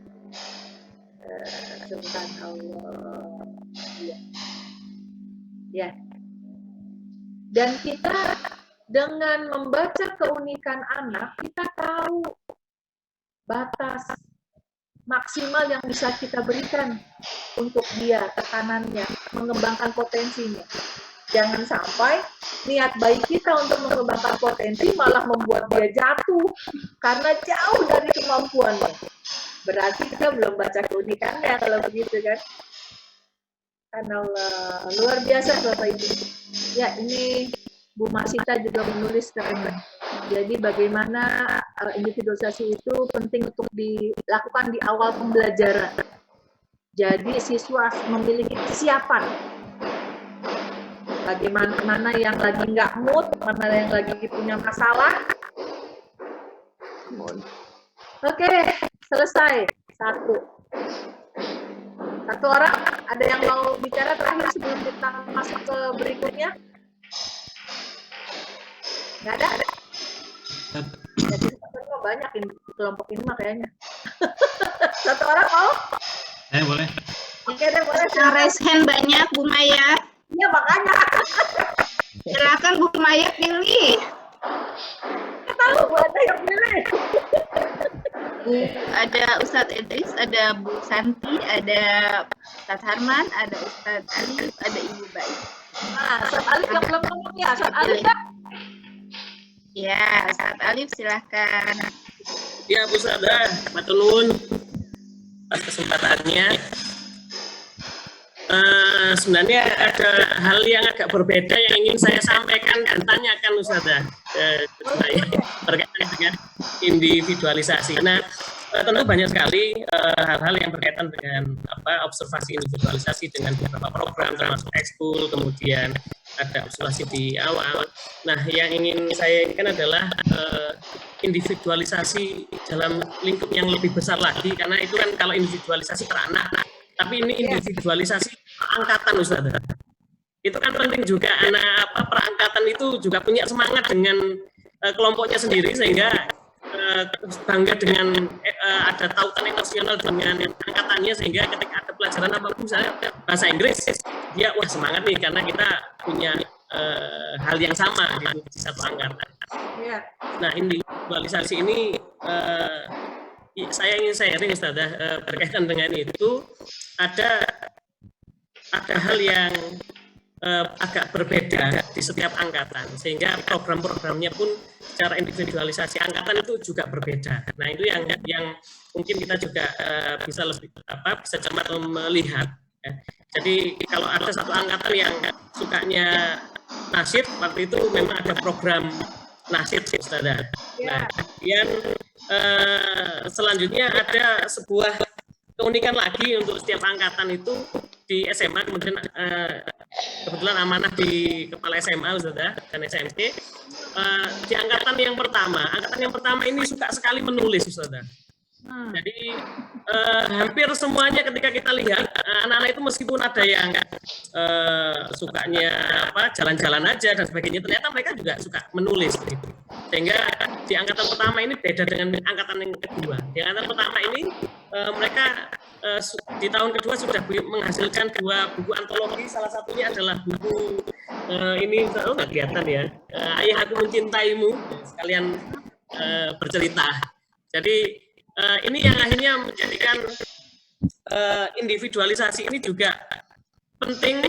Subhanallah. Ya. Dan kita dengan membaca keunikan anak, kita tahu batas maksimal yang bisa kita berikan untuk dia, tekanannya, mengembangkan potensinya. Jangan sampai niat baik kita untuk mengembangkan potensi malah membuat dia jatuh karena jauh dari kemampuannya. Berarti kita belum baca keunikannya kalau begitu kan. Subhanallah, luar biasa Bapak Ibu. Ya, ini Bu Masita juga menulis keren. Jadi bagaimana individualisasi itu penting untuk dilakukan di awal pembelajaran. Jadi siswa memiliki kesiapan. Bagaimana mana yang lagi nggak mood, mana yang lagi punya masalah. Oke, selesai. Satu orang, ada yang mau bicara terakhir sebelum kita masuk ke berikutnya? Nggak ada? Jadi banyak ini, kelompok ini mah kayaknya. Satu orang mau? Boleh. Oke deh, boleh. Raise hand banyak, Bu Maya. Iya, makanya. Silakan Bu Maya pilih. Nggak tahu, Bu, ada yang pilih. Ada Ustadz Idris, ada Bu Santi, ada Ustadz Harman, ada Ustadz Alif, ada Ibu Baik. Nah, Ustadz Alif yang belum ngomong ya, Ustadz Alif ya? Ya, Ustadz Alif silahkan. Ya, Bu Sada, matur nuwun atas kesempatannya. Sebenarnya ada hal yang agak berbeda yang ingin saya sampaikan dan tanyakan Ustazah berkaitan dengan individualisasi. Nah, tentu banyak sekali hal-hal yang berkaitan dengan observasi individualisasi dengan beberapa program termasuk ekskul, kemudian ada observasi di awal. Nah, yang ingin saya inginkan adalah individualisasi dalam lingkup yang lebih besar lagi, karena itu kan kalau individualisasi per anak, tapi ini individualisasi perangkatan Ustazah. Itu kan penting juga, anak perangkatan itu juga punya semangat dengan kelompoknya sendiri, sehingga bangga dengan ada tautan emosional dengan angkatannya, sehingga ketika ada pelajaran apapun misalnya bahasa Inggris, dia wah semangat nih karena kita punya hal yang sama gitu, di satu angkatan. Nah, individualisasi ini saya ingin sharing Ustazah berkaitan dengan itu. Ada hal yang agak berbeda di setiap angkatan, sehingga program-programnya pun secara individualisasi angkatan itu juga berbeda. Nah, itu yang mungkin kita juga bisa lebih bisa cermat melihat. Ya. Jadi kalau ada satu angkatan yang sukanya nasyid, waktu itu memang ada program nasyid Ustazah. Nah, kemudian selanjutnya ada sebuah keunikan lagi untuk setiap angkatan itu di SMA, kemudian kebetulan amanah di kepala SMA Ustazah dan SMP. Di angkatan yang pertama ini suka sekali menulis Ustazah. Jadi hampir semuanya ketika kita lihat anak-anak itu meskipun ada yang sukanya jalan-jalan aja dan sebagainya, ternyata mereka juga suka menulis gitu. Sehingga di angkatan pertama ini beda dengan angkatan yang kedua. Di angkatan pertama ini mereka di tahun kedua sudah menghasilkan 2 buku antologi, salah satunya adalah buku ini nggak kelihatan ya, Ayah Aku Mencintaimu, sekalian bercerita. Jadi ini yang akhirnya menjadikan individualisasi ini juga penting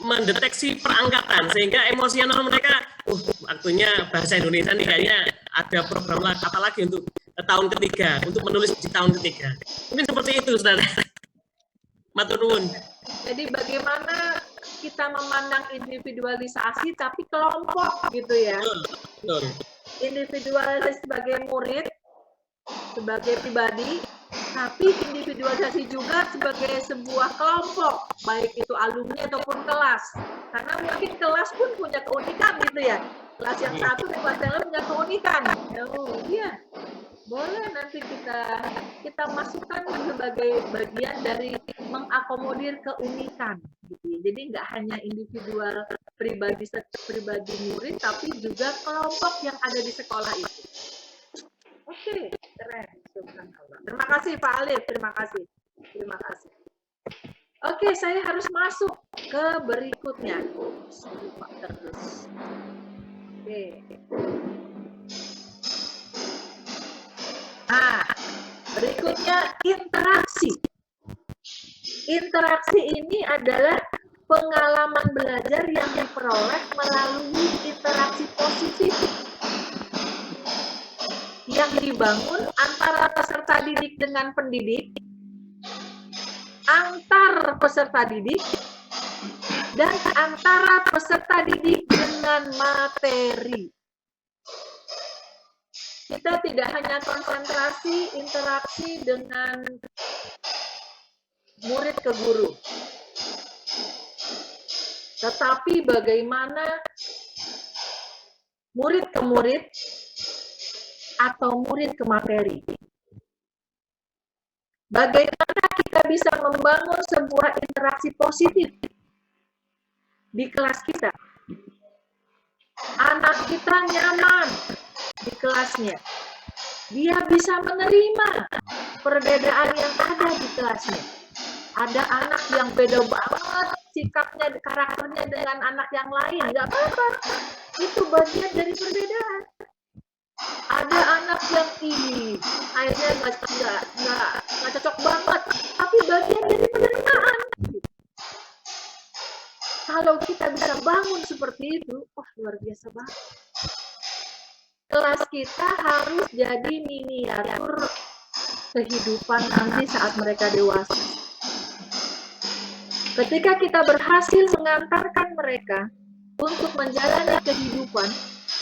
mendeteksi perangkatan, sehingga emosional mereka, waktunya bahasa Indonesia nih kayaknya ada program apa lagi untuk tahun ketiga, untuk menulis di tahun ketiga. Mungkin seperti itu, Saudara. Matur nuwun. Jadi bagaimana kita memandang individualisasi tapi kelompok gitu ya. Betul. Individualisasi sebagai murid, sebagai pribadi, tapi individualisasi juga sebagai sebuah kelompok, baik itu alumni ataupun kelas. Karena mungkin kelas pun punya keunikan gitu ya. Kelas yang satu dan kelas yang lain punya keunikan. Oh iya. Boleh nanti kita masukkan sebagai bagian dari mengakomodir keunikan, gitu ya. Jadi nggak hanya individual pribadi murid, tapi juga kelompok yang ada di sekolah itu. Oke, keren. Subhanallah. Terima kasih Pak Alif, terima kasih. Terima kasih. Oke, saya harus masuk ke berikutnya. Lupa terus. Oke. Nah, berikutnya interaksi. Interaksi ini adalah pengalaman belajar yang diperoleh melalui interaksi positif yang dibangun antara peserta didik dengan pendidik, antar peserta didik, dan antara peserta didik dengan materi. Kita tidak hanya konsentrasi interaksi dengan murid ke guru, tetapi bagaimana murid ke murid atau murid ke materi. Bagaimana kita bisa membangun sebuah interaksi positif di kelas kita. Anak kita nyaman di kelasnya. Dia bisa menerima perbedaan yang ada di kelasnya. Ada anak yang beda banget sikapnya, karakternya dengan anak yang lain. Nggak apa-apa. Itu bagian dari perbedaan. Ada anak yang ini, akhirnya nggak cocok banget. Tapi bagian dari penerimaan. Kalau kita bisa bangun seperti itu, wah luar biasa banget. Kelas kita harus jadi miniatur kehidupan nanti saat mereka dewasa. Ketika kita berhasil mengantarkan mereka untuk menjalani kehidupan,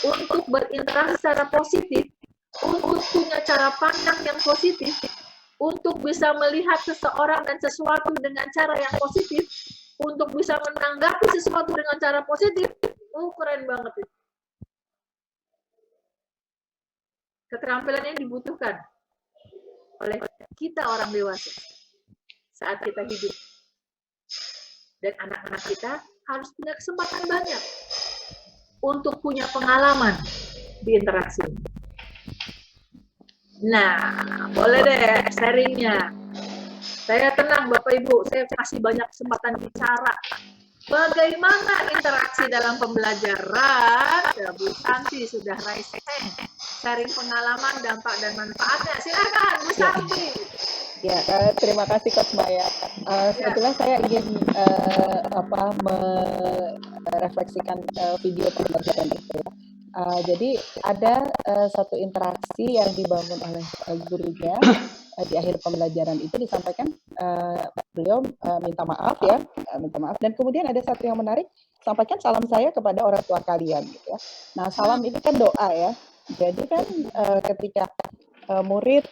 untuk berinteraksi secara positif, untuk punya cara pandang yang positif, untuk bisa melihat seseorang dan sesuatu dengan cara yang positif, untuk bisa menanggapi sesuatu dengan cara positif, keren banget itu. Keterampilan yang dibutuhkan oleh kita orang dewasa saat kita hidup. Dan anak-anak kita harus punya kesempatan banyak untuk punya pengalaman di interaksi. Nah, boleh deh sharingnya. Saya tenang Bapak Ibu, saya kasih banyak kesempatan bicara. Bagaimana interaksi dalam pembelajaran? Ya, Bu Santi sudah raise hand. Sharing pengalaman, dampak dan manfaatnya. Silakan Bu Santi. Ya, terima kasih Coach Maya. Sebetulnya saya ingin merefleksikan video pembelajaran itu ya. Jadi ada satu interaksi yang dibangun oleh gurunya di akhir pembelajaran itu disampaikan beliau minta maaf ya, minta maaf, dan kemudian ada satu yang menarik, sampaikan salam saya kepada orang tua kalian gitu ya. Nah, salam ini kan doa ya. Jadi kan ketika murid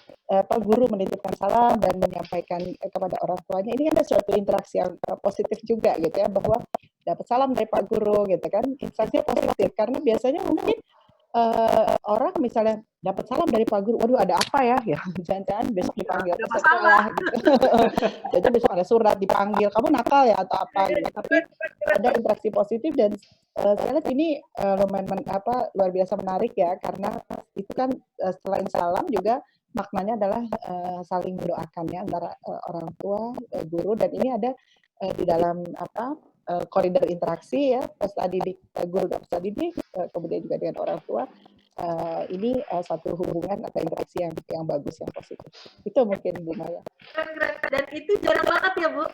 guru menitipkan salam dan menyampaikan kepada orang tuanya, ini kan ada suatu interaksi yang positif juga gitu ya, bahwa dapat salam dari Pak Guru gitu kan, interaksinya positif karena biasanya mungkin orang misalnya dapat salam dari Pak Guru, waduh ada apa ya, jangan-jangan besok dipanggil ke sekolah gitu. Jadi besok ada surat dipanggil, kamu nakal ya atau apa gitu. Tapi ada interaksi positif dan saya lihat ini lumayan luar biasa menarik ya, karena itu kan selain salam juga maknanya adalah saling mendoakan ya antara orang tua, guru, dan ini ada di dalam koridor interaksi ya, peserta didik, guru dan peserta didik, kemudian juga dengan orang tua. Ini satu hubungan atau interaksi yang bagus, yang positif. Itu mungkin Bu Maya. Dan itu jarang banget ya Bu.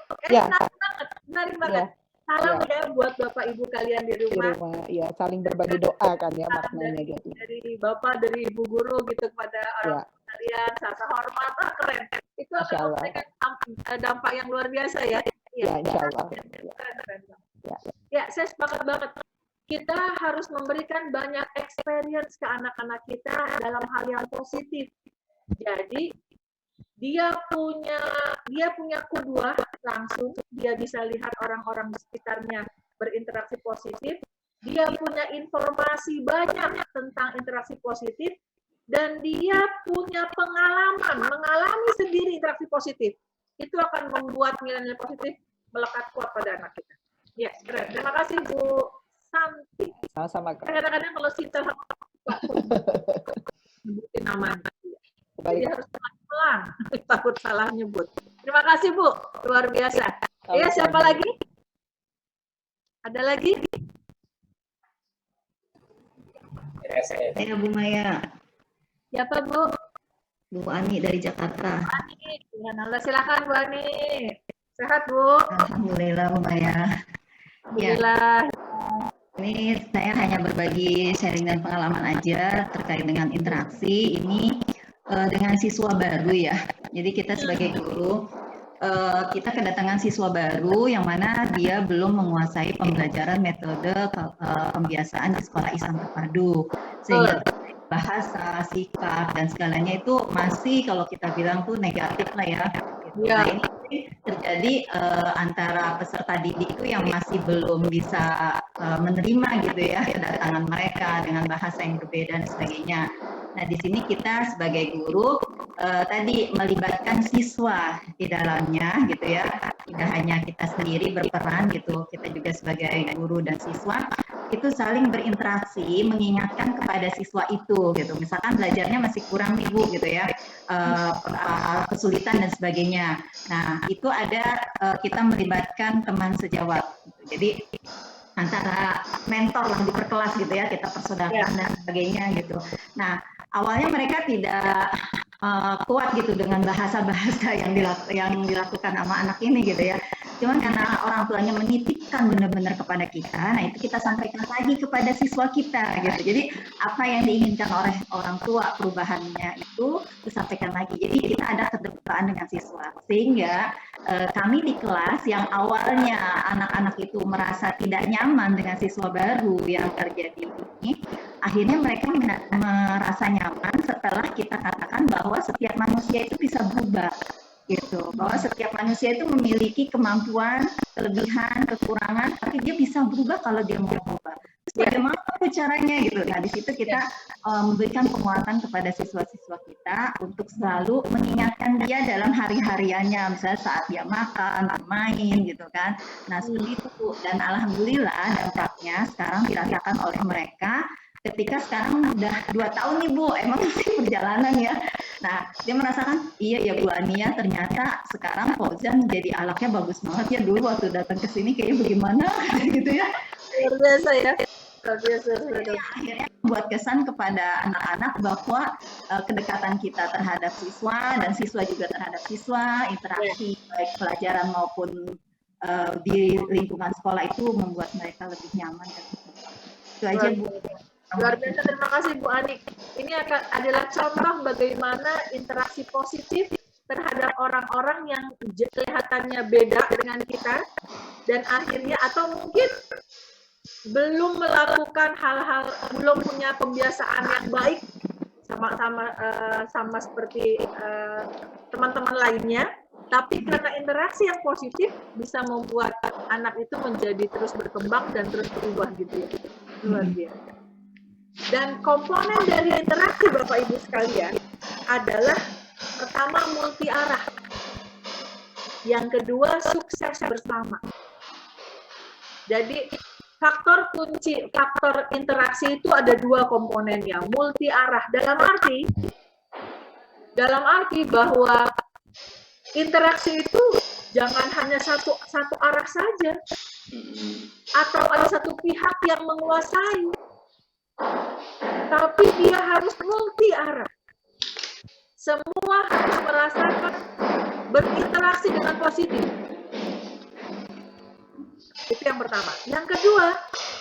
Menarik banget. Ya. Salam ya buat Bapak Ibu kalian di rumah. Ya, saling berbagi doa kan ya maknanya gitu. Dari Bapak, dari Ibu Guru gitu kepada orang kalian, rasa hormat, keren. Itu akan memberikan dampak yang luar biasa ya. Ya, insya Allah. Ya, saya sepakat banget. Kita harus memberikan banyak experience ke anak-anak kita dalam hal yang positif. Jadi dia punya kedua langsung, dia bisa lihat orang-orang di sekitarnya berinteraksi positif, dia punya informasi banyak tentang interaksi positif, dan dia punya pengalaman, mengalami sendiri interaksi positif, itu akan membuat nilai-nilai positif melekat kuat pada anak kita. Ya, keren. Terima kasih Bu Santi. Sama-sama Kak. Kadang-kadang kalau Sinta sama nyebutin namanya, jadi harus pelan-pelan, takut salah nyebut. Terima kasih Bu, luar biasa. Ya, siapa lagi? Ada lagi? Saya Bu Maya. Siapa Bu? Bu Ani dari Jakarta. Ani, Tuhan, silakan Bu Ani. Sehat Bu? Alhamdulillah Bu Maya. Alhamdulillah. Ini saya hanya berbagi sharing dan pengalaman aja terkait dengan interaksi ini dengan siswa baru ya. Jadi kita sebagai guru, kita kedatangan siswa baru yang mana dia belum menguasai pembelajaran metode pembiasaan di sekolah Islam terpadu. Sehingga bahasa, sikap, dan segalanya itu masih kalau kita bilang tuh negatif lah ya. Ya. Nah, ini terjadi antara peserta didik itu yang masih belum bisa menerima gitu ya kedatangan mereka dengan bahasa yang berbeda dan sebagainya. Nah, di sini kita sebagai guru tadi melibatkan siswa di dalamnya gitu ya. Tidak hanya kita sendiri berperan gitu, kita juga sebagai guru dan siswa itu saling berinteraksi, mengingatkan kepada siswa itu gitu. Misalkan belajarnya masih kurang nih Bu gitu ya, kesulitan dan sebagainya. Nah, itu ada kita melibatkan teman sejawat. Jadi antara mentor yang diperkelas gitu ya, kita persaudaraan dan sebagainya gitu. Nah, awalnya mereka tidak kuat gitu dengan bahasa-bahasa yang dilakukan sama anak ini gitu ya. Cuman karena orang tuanya menitipkan benar-benar kepada kita, nah itu kita sampaikan lagi kepada siswa kita gitu. Jadi apa yang diinginkan oleh orang tua perubahannya itu disampaikan lagi. Jadi kita ada keterbukaan dengan siswa. Sehingga kami di kelas yang awalnya anak-anak itu merasa tidak nyaman dengan siswa baru yang terjadi ini, akhirnya mereka merasa nyaman setelah kita katakan bahwa setiap manusia itu bisa berubah. Gitu, bahwa setiap manusia itu memiliki kemampuan, kelebihan, kekurangan, tapi dia bisa berubah kalau dia mau berubah. Terus bagaimana caranya gitu? Nah, di situ kita memberikan penguatan kepada siswa-siswa kita untuk selalu mengingatkan dia dalam hari-hariannya, misalnya saat dia makan, bermain gitu kan. Nah, seperti itu. Dan alhamdulillah dampaknya sekarang dirasakan oleh mereka. Ketika sekarang udah 2 tahun nih Bu, emang sih perjalanan ya. Nah, dia merasakan, iya ya Bu Ania, ternyata sekarang Fauzan jadi alaknya bagus banget ya. Dulu waktu datang ke sini kayaknya bagaimana gitu ya. Luar biasa ya. Luar biasa. Akhirnya membuat kesan kepada anak-anak bahwa kedekatan kita terhadap siswa dan siswa juga terhadap siswa, interaksi baik pelajaran maupun di lingkungan sekolah itu membuat mereka lebih nyaman. Itu aja Bu. Luar biasa, terima kasih Bu Ani. Ini adalah contoh bagaimana interaksi positif terhadap orang-orang yang kelihatannya beda dengan kita dan akhirnya atau mungkin belum melakukan hal-hal, belum punya kebiasaan yang baik sama seperti teman-teman lainnya, tapi karena interaksi yang positif bisa membuat anak itu menjadi terus berkembang dan terus berubah gitu ya. Luar biasa. Dan komponen dari interaksi Bapak Ibu sekalian adalah pertama multi arah, yang kedua sukses bersama. Jadi faktor kunci, faktor interaksi itu ada 2 komponennya, multi arah dalam arti bahwa interaksi itu jangan hanya satu arah saja atau ada satu pihak yang menguasai. Tapi dia harus multi arah. Semua harus merasakan berinteraksi dengan positif. Itu yang pertama. Yang kedua,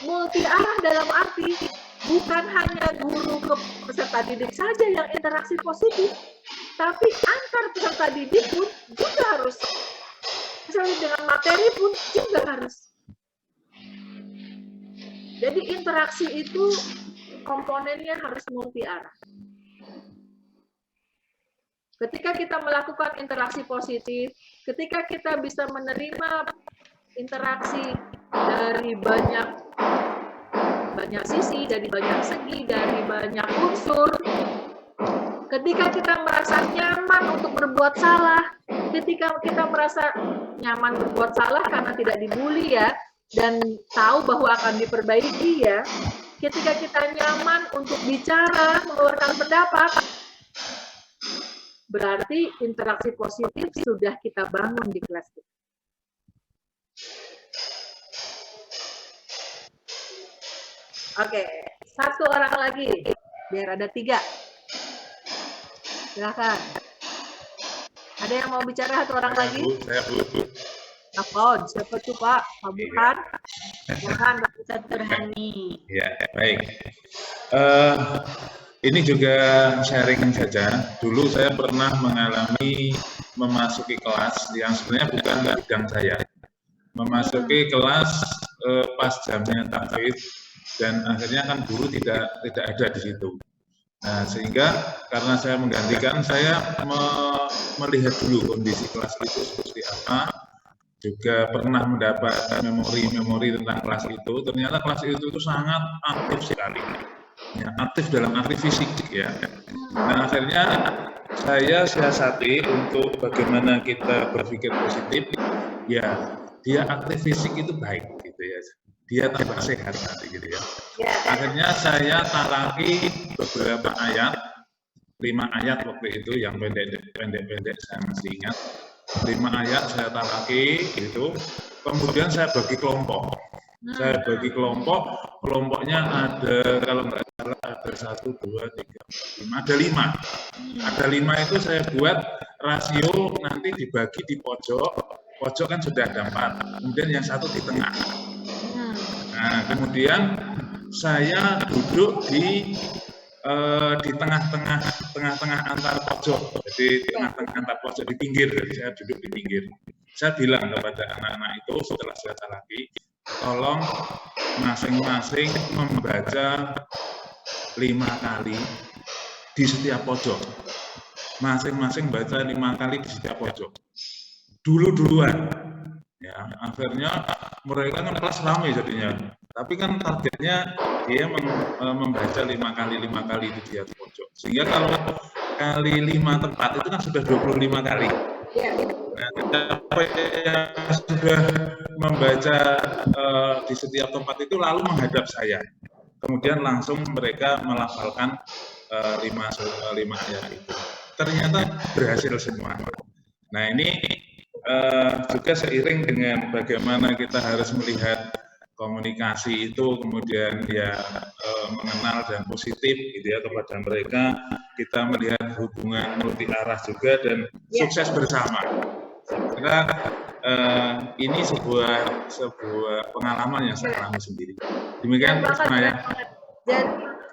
multi arah dalam arti bukan hanya guru ke peserta didik saja yang interaksi positif, tapi antar peserta didik pun juga harus. Misalnya dengan materi pun juga harus. Jadi interaksi itu komponennya harus multi arah. Ketika kita melakukan interaksi positif, ketika kita bisa menerima interaksi dari banyak sisi, dari banyak segi, dari banyak unsur, Ketika kita merasa nyaman untuk berbuat salah, ketika kita merasa nyaman berbuat salah karena tidak dibully ya, dan tahu bahwa akan diperbaiki ya, ketika kita nyaman untuk bicara, mengeluarkan pendapat, berarti interaksi positif sudah kita bangun di kelas kita. Oke, satu orang lagi, biar ada 3. Silakan. Ada yang mau bicara satu orang lagi? Saya Bu. Telepon, siapa tuh Pak? Pak Burhan? Burhan, Ustaz Burhani. Ya, baik. Ini juga sharing saja. Dulu saya pernah mengalami memasuki kelas yang sebenarnya bukan bidang saya. Memasuki kelas pas jamnya tahfidz dan akhirnya kan guru tidak ada di situ. Nah, sehingga karena saya menggantikan, saya melihat dulu kondisi kelas itu seperti apa, juga pernah mendapat memori-memori tentang kelas itu. Ternyata kelas itu sangat aktif sekali, ya, aktif dalam arti fisik ya. Nah, akhirnya saya siasati untuk bagaimana kita berpikir positif, ya dia aktif fisik itu baik gitu ya. Dia tambah sehat nanti gitu ya. Akhirnya saya talaki beberapa ayat, 5 ayat waktu itu yang pendek-pendek saya masih ingat. 5 ayat saya talaki gitu. Kemudian saya bagi kelompok. Saya bagi kelompok, kelompoknya ada kalau nggak salah ada 1, 2, 3, 4, 5, ada 5. Ada 5 itu saya buat rasio nanti dibagi di pojok. Pojok kan sudah ada 4. Kemudian yang 1 di tengah. Nah, kemudian saya duduk di tengah-tengah antar pojok, jadi tengah-tengah antar pojok di pinggir, saya duduk di pinggir. Saya bilang kepada anak-anak itu setelah saya talaki, tolong masing-masing membaca 5 kali di setiap pojok. Masing-masing baca 5 kali di setiap pojok. Duluan. Ya, akhirnya mereka kan kelas ramai jadinya. Tapi kan targetnya dia membaca 5 kali di tiap pojok. Sehingga kalau kali 5 tepat itu kan sudah 25 kali. Nah, siapa yang sudah membaca di setiap tempat itu lalu menghadap saya. Kemudian langsung mereka melafalkan 5 ayat itu. Ternyata berhasil semua. Nah, ini juga seiring dengan bagaimana kita harus melihat komunikasi itu, kemudian ya mengenal dan positif gitu ya kepada mereka, kita melihat hubungan multi arah juga dan sukses bersama. Saya kira ini sebuah pengalaman yang saya alami sendiri. Demikian Mas Maya. Dan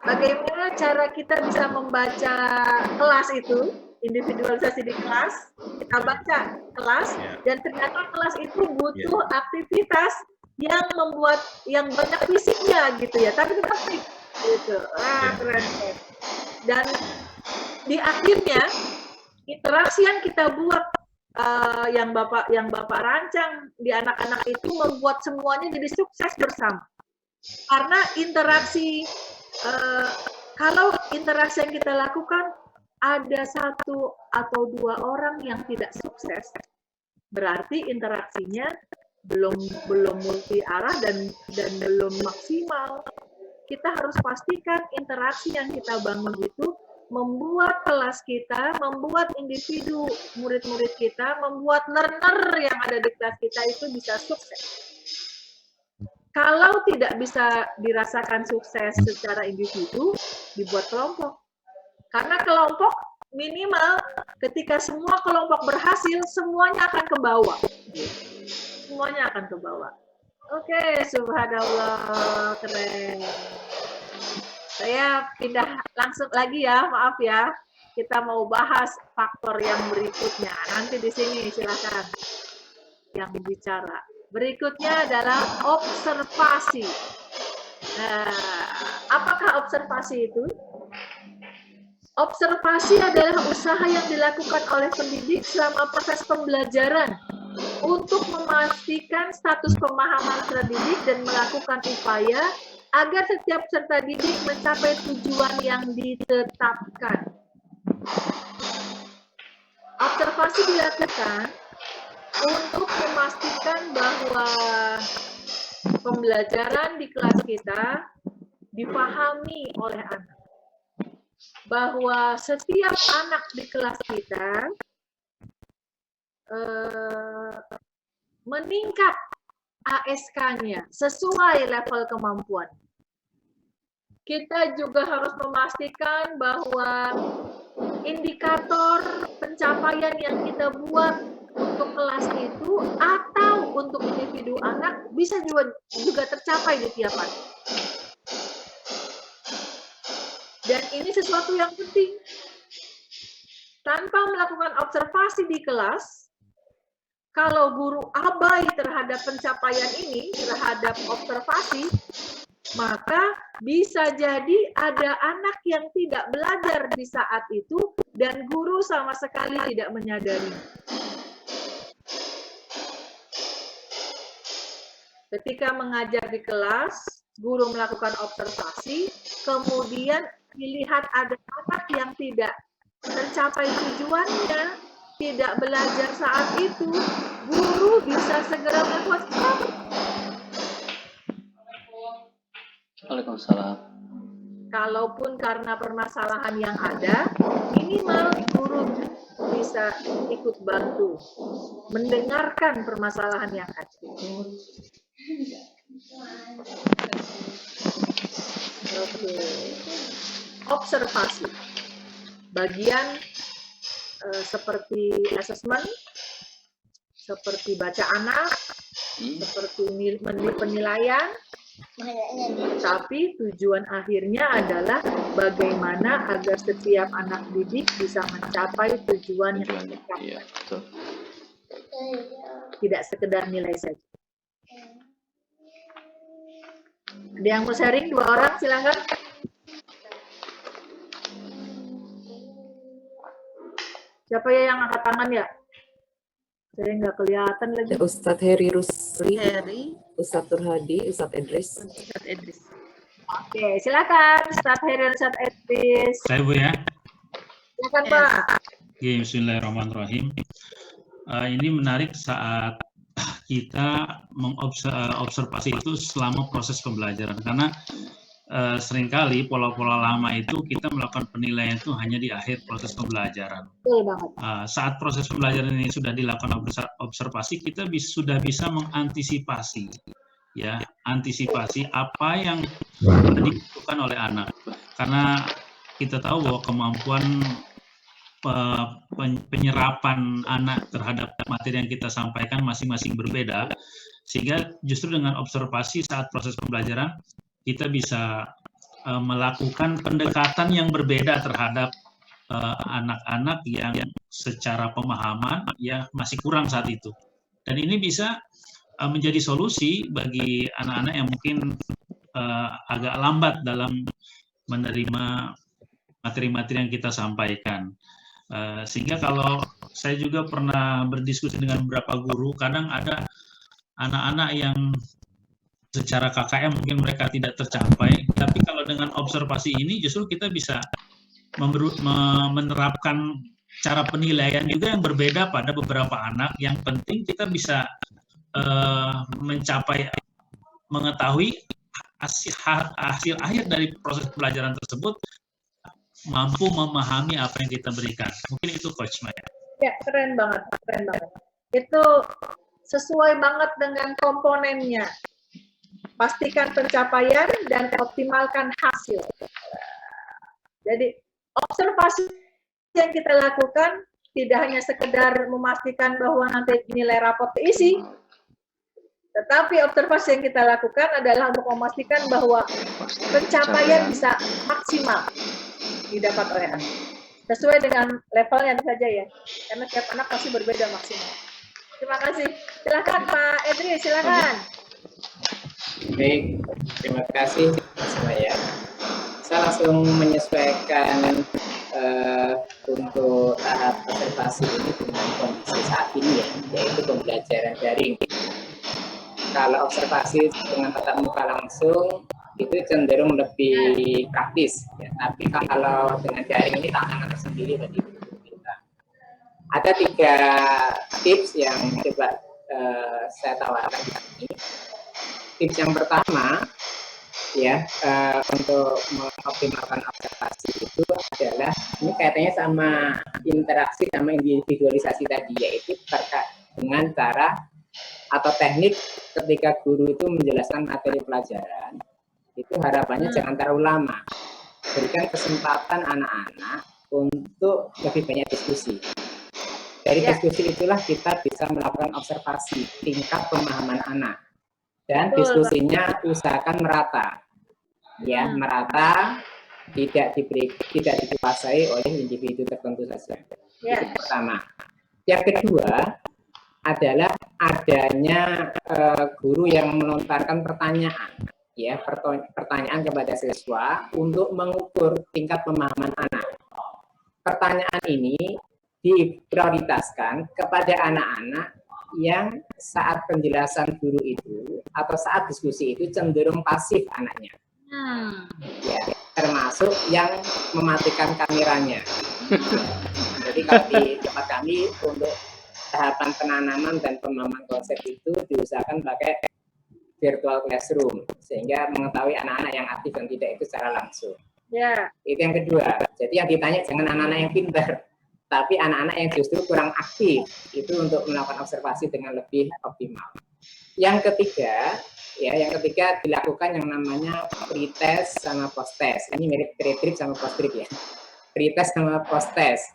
bagaimana cara kita bisa membaca kelas itu? Individualisasi di kelas, kita baca kelas, dan ternyata kelas itu butuh aktivitas yang membuat yang banyak fisiknya gitu ya, tapi tetap fisik gitu. Keren. Dan di akhirnya interaksi yang kita buat yang Bapak rancang di anak-anak itu membuat semuanya jadi sukses bersama. Karena interaksi kalau interaksi yang kita lakukan ada 1 atau 2 orang yang tidak sukses, berarti interaksinya belum multi arah dan belum maksimal. Kita harus pastikan interaksi yang kita bangun itu membuat kelas kita, membuat individu murid-murid kita, membuat learner yang ada di kelas kita itu bisa sukses. Kalau tidak bisa dirasakan sukses secara individu, dibuat kelompok. Karena kelompok minimal ketika semua kelompok berhasil, semuanya akan ke bawah. Semuanya akan ke bawah. Oke, subhanallah, keren. Saya pindah langsung lagi ya, maaf ya. Kita mau bahas faktor yang berikutnya. Nanti di sini silakan yang bicara. Berikutnya adalah observasi. Nah, apakah observasi itu? Observasi adalah usaha yang dilakukan oleh pendidik selama proses pembelajaran untuk memastikan status pemahaman terdidik dan melakukan upaya agar setiap peserta didik mencapai tujuan yang ditetapkan. Observasi dilakukan untuk memastikan bahwa pembelajaran di kelas kita dipahami oleh anak. Bahwa setiap anak di kelas kita meningkat ASK-nya sesuai level kemampuan. Kita juga harus memastikan bahwa indikator pencapaian yang kita buat untuk kelas itu atau untuk individu anak bisa juga tercapai di tiap anak. Dan ini sesuatu yang penting. Tanpa melakukan observasi di kelas, kalau guru abai terhadap pencapaian ini, terhadap observasi, maka bisa jadi ada anak yang tidak belajar di saat itu dan guru sama sekali tidak menyadari. Ketika mengajar di kelas, guru melakukan observasi, kemudian dilihat ada anak yang tidak tercapai tujuannya, tidak belajar saat itu, guru bisa segera melakukan stop. Waalaikumsalam. Kalaupun karena permasalahan yang ada, minimal guru bisa ikut bantu mendengarkan permasalahan yang ada. Oke. Observasi. Bagian seperti assessment, seperti baca anak, seperti penilaian, tapi tujuan akhirnya adalah bagaimana agar setiap anak didik bisa mencapai tujuan yang dicapai. Tidak sekedar nilai saja. Ada yang mau sharing? 2 orang, silakan. Siapa ya yang angkat tangan ya? Saya nggak kelihatan lagi. Ustadz Heri Rusli, Heri, Ustadz Turhadi, Ustadz Idris. Ustadz Idris. Oke, silakan Ustadz Heri, Ustadz Idris. Saya Bu ya. Silakan Pak. Oke, bismillahirrahmanirrahim. Ini menarik saat kita mengobservasi itu selama proses pembelajaran, karena seringkali pola-pola lama itu kita melakukan penilaian itu hanya di akhir proses pembelajaran. Betul banget. Saat proses pembelajaran ini sudah dilakukan observasi, kita sudah bisa mengantisipasi, ya, antisipasi apa yang dibutuhkan oleh anak, karena kita tahu bahwa kemampuan penyerapan anak terhadap materi yang kita sampaikan masing-masing berbeda, sehingga justru dengan observasi saat proses pembelajaran kita bisa melakukan pendekatan yang berbeda terhadap anak-anak yang secara pemahaman ya masih kurang saat itu. Dan ini bisa menjadi solusi bagi anak-anak yang mungkin agak lambat dalam menerima materi-materi yang kita sampaikan. Sehingga kalau saya juga pernah berdiskusi dengan beberapa guru, kadang ada anak-anak yang secara KKM mungkin mereka tidak tercapai, tapi kalau dengan observasi ini justru kita bisa menerapkan cara penilaian juga yang berbeda pada beberapa anak. Yang penting kita bisa mengetahui hasil akhir dari proses pembelajaran tersebut, mampu memahami apa yang kita berikan. Mungkin itu Coach Maya. Ya, keren banget, keren banget. Itu sesuai banget dengan komponennya. Pastikan pencapaian dan optimalkan hasil. Jadi, observasi yang kita lakukan tidak hanya sekedar memastikan bahwa nanti nilai raport terisi, tetapi observasi yang kita lakukan adalah untuk memastikan bahwa pencapaian bisa maksimal didapat oleh anak. Sesuai dengan levelnya saja ya, karena tiap anak pasti berbeda maksimal. Terima kasih. Silakan Pak Edri, silakan. Baik, terima kasih Mas Maya. Saya langsung menyesuaikan untuk tahap observasi ini dengan kondisi saat ini ya, yaitu pembelajaran daring. Kalau observasi dengan tatap muka langsung, itu cenderung lebih praktis. Ya. Tapi kalau dengan daring ini tantangan tersendiri bagi guru kita. Ada 3 tips yang coba saya tawarkan di sini. Tips yang pertama, ya, untuk mengoptimalkan observasi itu adalah, ini kaitannya sama interaksi sama individualisasi tadi, yaitu terkait dengan cara atau teknik ketika guru itu menjelaskan materi pelajaran, itu harapannya jangan terlalu lama. Berikan kesempatan anak-anak untuk lebih banyak diskusi. Dari diskusi itulah kita bisa melakukan observasi tingkat pemahaman anak. Dan diskusinya usahakan merata. Ya, merata, tidak dikuasai oleh individu tertentu saja. Itu pertama. Yang kedua adalah adanya guru yang melontarkan pertanyaan, ya, pertanyaan kepada siswa untuk mengukur tingkat pemahaman anak. Pertanyaan ini diprioritaskan kepada anak-anak yang saat penjelasan guru itu atau saat diskusi itu cenderung pasif anaknya. Ya, termasuk yang mematikan kameranya. Jadi kalau di tempat kami untuk tahapan penanaman dan pemahaman konsep itu diusahakan pakai virtual classroom sehingga mengetahui anak-anak yang aktif dan tidak itu secara langsung. Itu yang kedua. Jadi yang ditanya jangan anak-anak yang pintar, tapi anak-anak yang justru kurang aktif itu untuk melakukan observasi dengan lebih optimal. Yang ketiga, ya, dilakukan yang namanya pre-test sama post-test. Ini mirip pre-trip sama post-trip ya. Pre-test sama post-test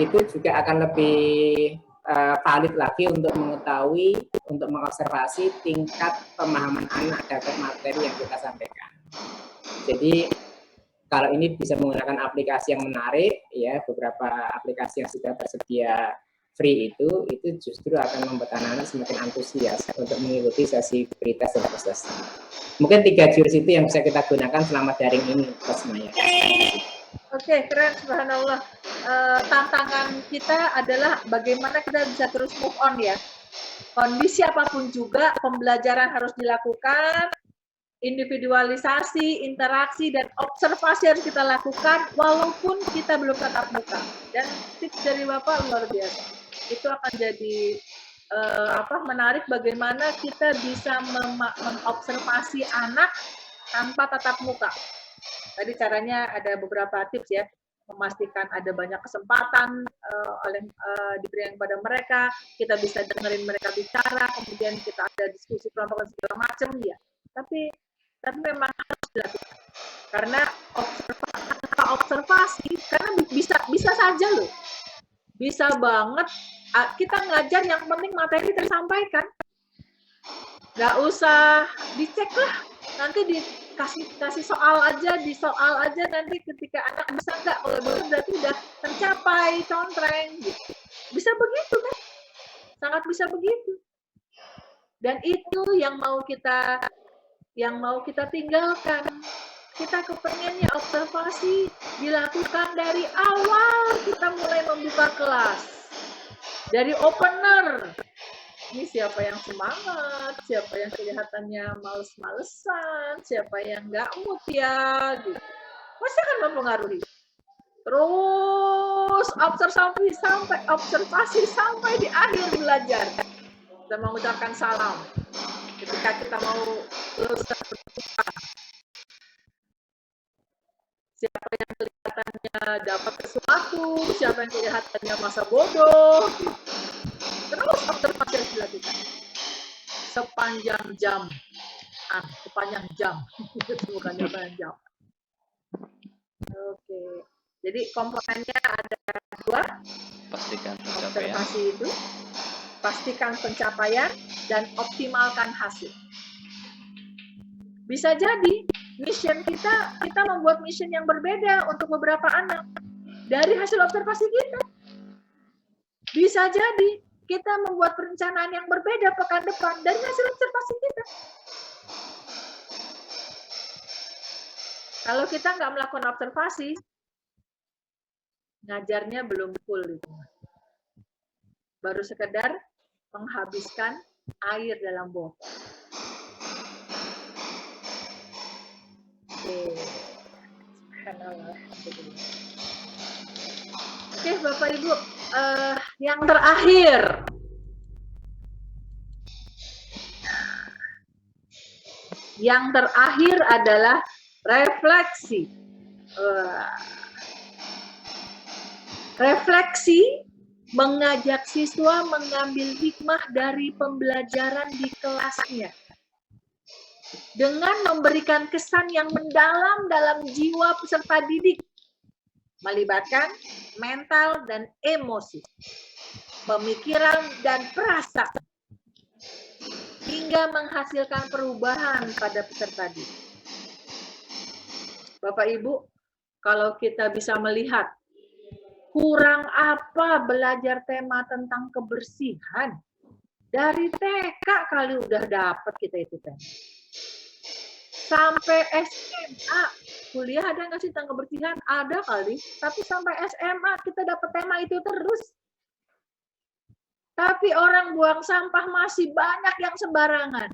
itu juga akan lebih valid lagi untuk mengetahui, untuk mengobservasi tingkat pemahaman anak terhadap materi yang kita sampaikan. Jadi kalau ini bisa menggunakan aplikasi yang menarik, ya, beberapa aplikasi yang sudah tersedia free itu justru akan membuat anak-anak semakin antusias untuk mengikuti sesi pre-test dan post-test. Mungkin 3 jurus itu yang bisa kita gunakan selama daring ini, Mas Maya. Oke, keren, subhanallah. Tantangan kita adalah bagaimana kita bisa terus move on, ya. Kondisi apapun juga, pembelajaran harus dilakukan, individualisasi, interaksi, dan observasi harus kita lakukan walaupun kita belum tatap muka. Dan tips dari Bapak luar biasa. Itu akan jadi menarik bagaimana kita bisa mengobservasi anak tanpa tatap muka. Tadi caranya ada beberapa tips, ya, memastikan ada banyak kesempatan diberikan kepada mereka, kita bisa dengerin mereka bicara, kemudian kita ada diskusi kelompok segala macam, ya. Tapi memang harus dilakukan karena observasi karena bisa saja loh, bisa banget kita ngajar yang penting materi tersampaikan, nggak usah dicek lah, nanti dikasih soal aja, nanti ketika anak bisa nggak, kalau benar berarti udah tercapai contreng gitu. Bisa begitu kan, sangat bisa begitu, dan itu yang mau kita tinggalkan. Kita kepengennya observasi dilakukan dari awal kita mulai membuka kelas, dari opener. Ini siapa yang semangat, siapa yang kelihatannya males-malesan, siapa yang nggak mood ya, gitu. Pasti akan mempengaruhi. Terus observasi sampai di akhir belajar. Kita mengucapkan salam. Ketika kita mau lulus berbuka, siapa yang kelihatannya dapat sesuatu, siapa yang kelihatannya masa bodoh, terus observasi harus dilakukan sepanjang jam, bukannya sepanjang jam. Oke, jadi komponennya ada 2, pastikan observasi itu, pastikan pencapaian, dan optimalkan hasil. Bisa jadi mission kita membuat mission yang berbeda untuk beberapa anak dari hasil observasi kita. Bisa jadi kita membuat perencanaan yang berbeda pekan depan dari hasil observasi kita. Kalau kita nggak melakukan observasi, ngajarnya belum full itu. Baru sekedar menghabiskan air dalam botol. Subhanallah. Oke, Bapak Ibu, yang terakhir. Yang terakhir adalah refleksi. Refleksi mengajak siswa mengambil hikmah dari pembelajaran di kelasnya dengan memberikan kesan yang mendalam dalam jiwa peserta didik, melibatkan mental dan emosi, pemikiran dan perasaan, hingga menghasilkan perubahan pada peserta didik. Bapak Ibu, kalau kita bisa melihat kurang apa belajar tema tentang kebersihan, dari TK kali udah dapat kita itu tema. Sampai SMA, kuliah ada nggak sih tentang kebersihan? Ada kali, tapi sampai SMA kita dapat tema itu terus. Tapi orang buang sampah masih banyak yang sembarangan.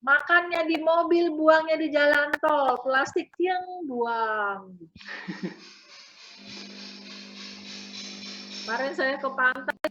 Makannya di mobil, buangnya di jalan tol, plastik yang buang. Kemarin saya ke pantai,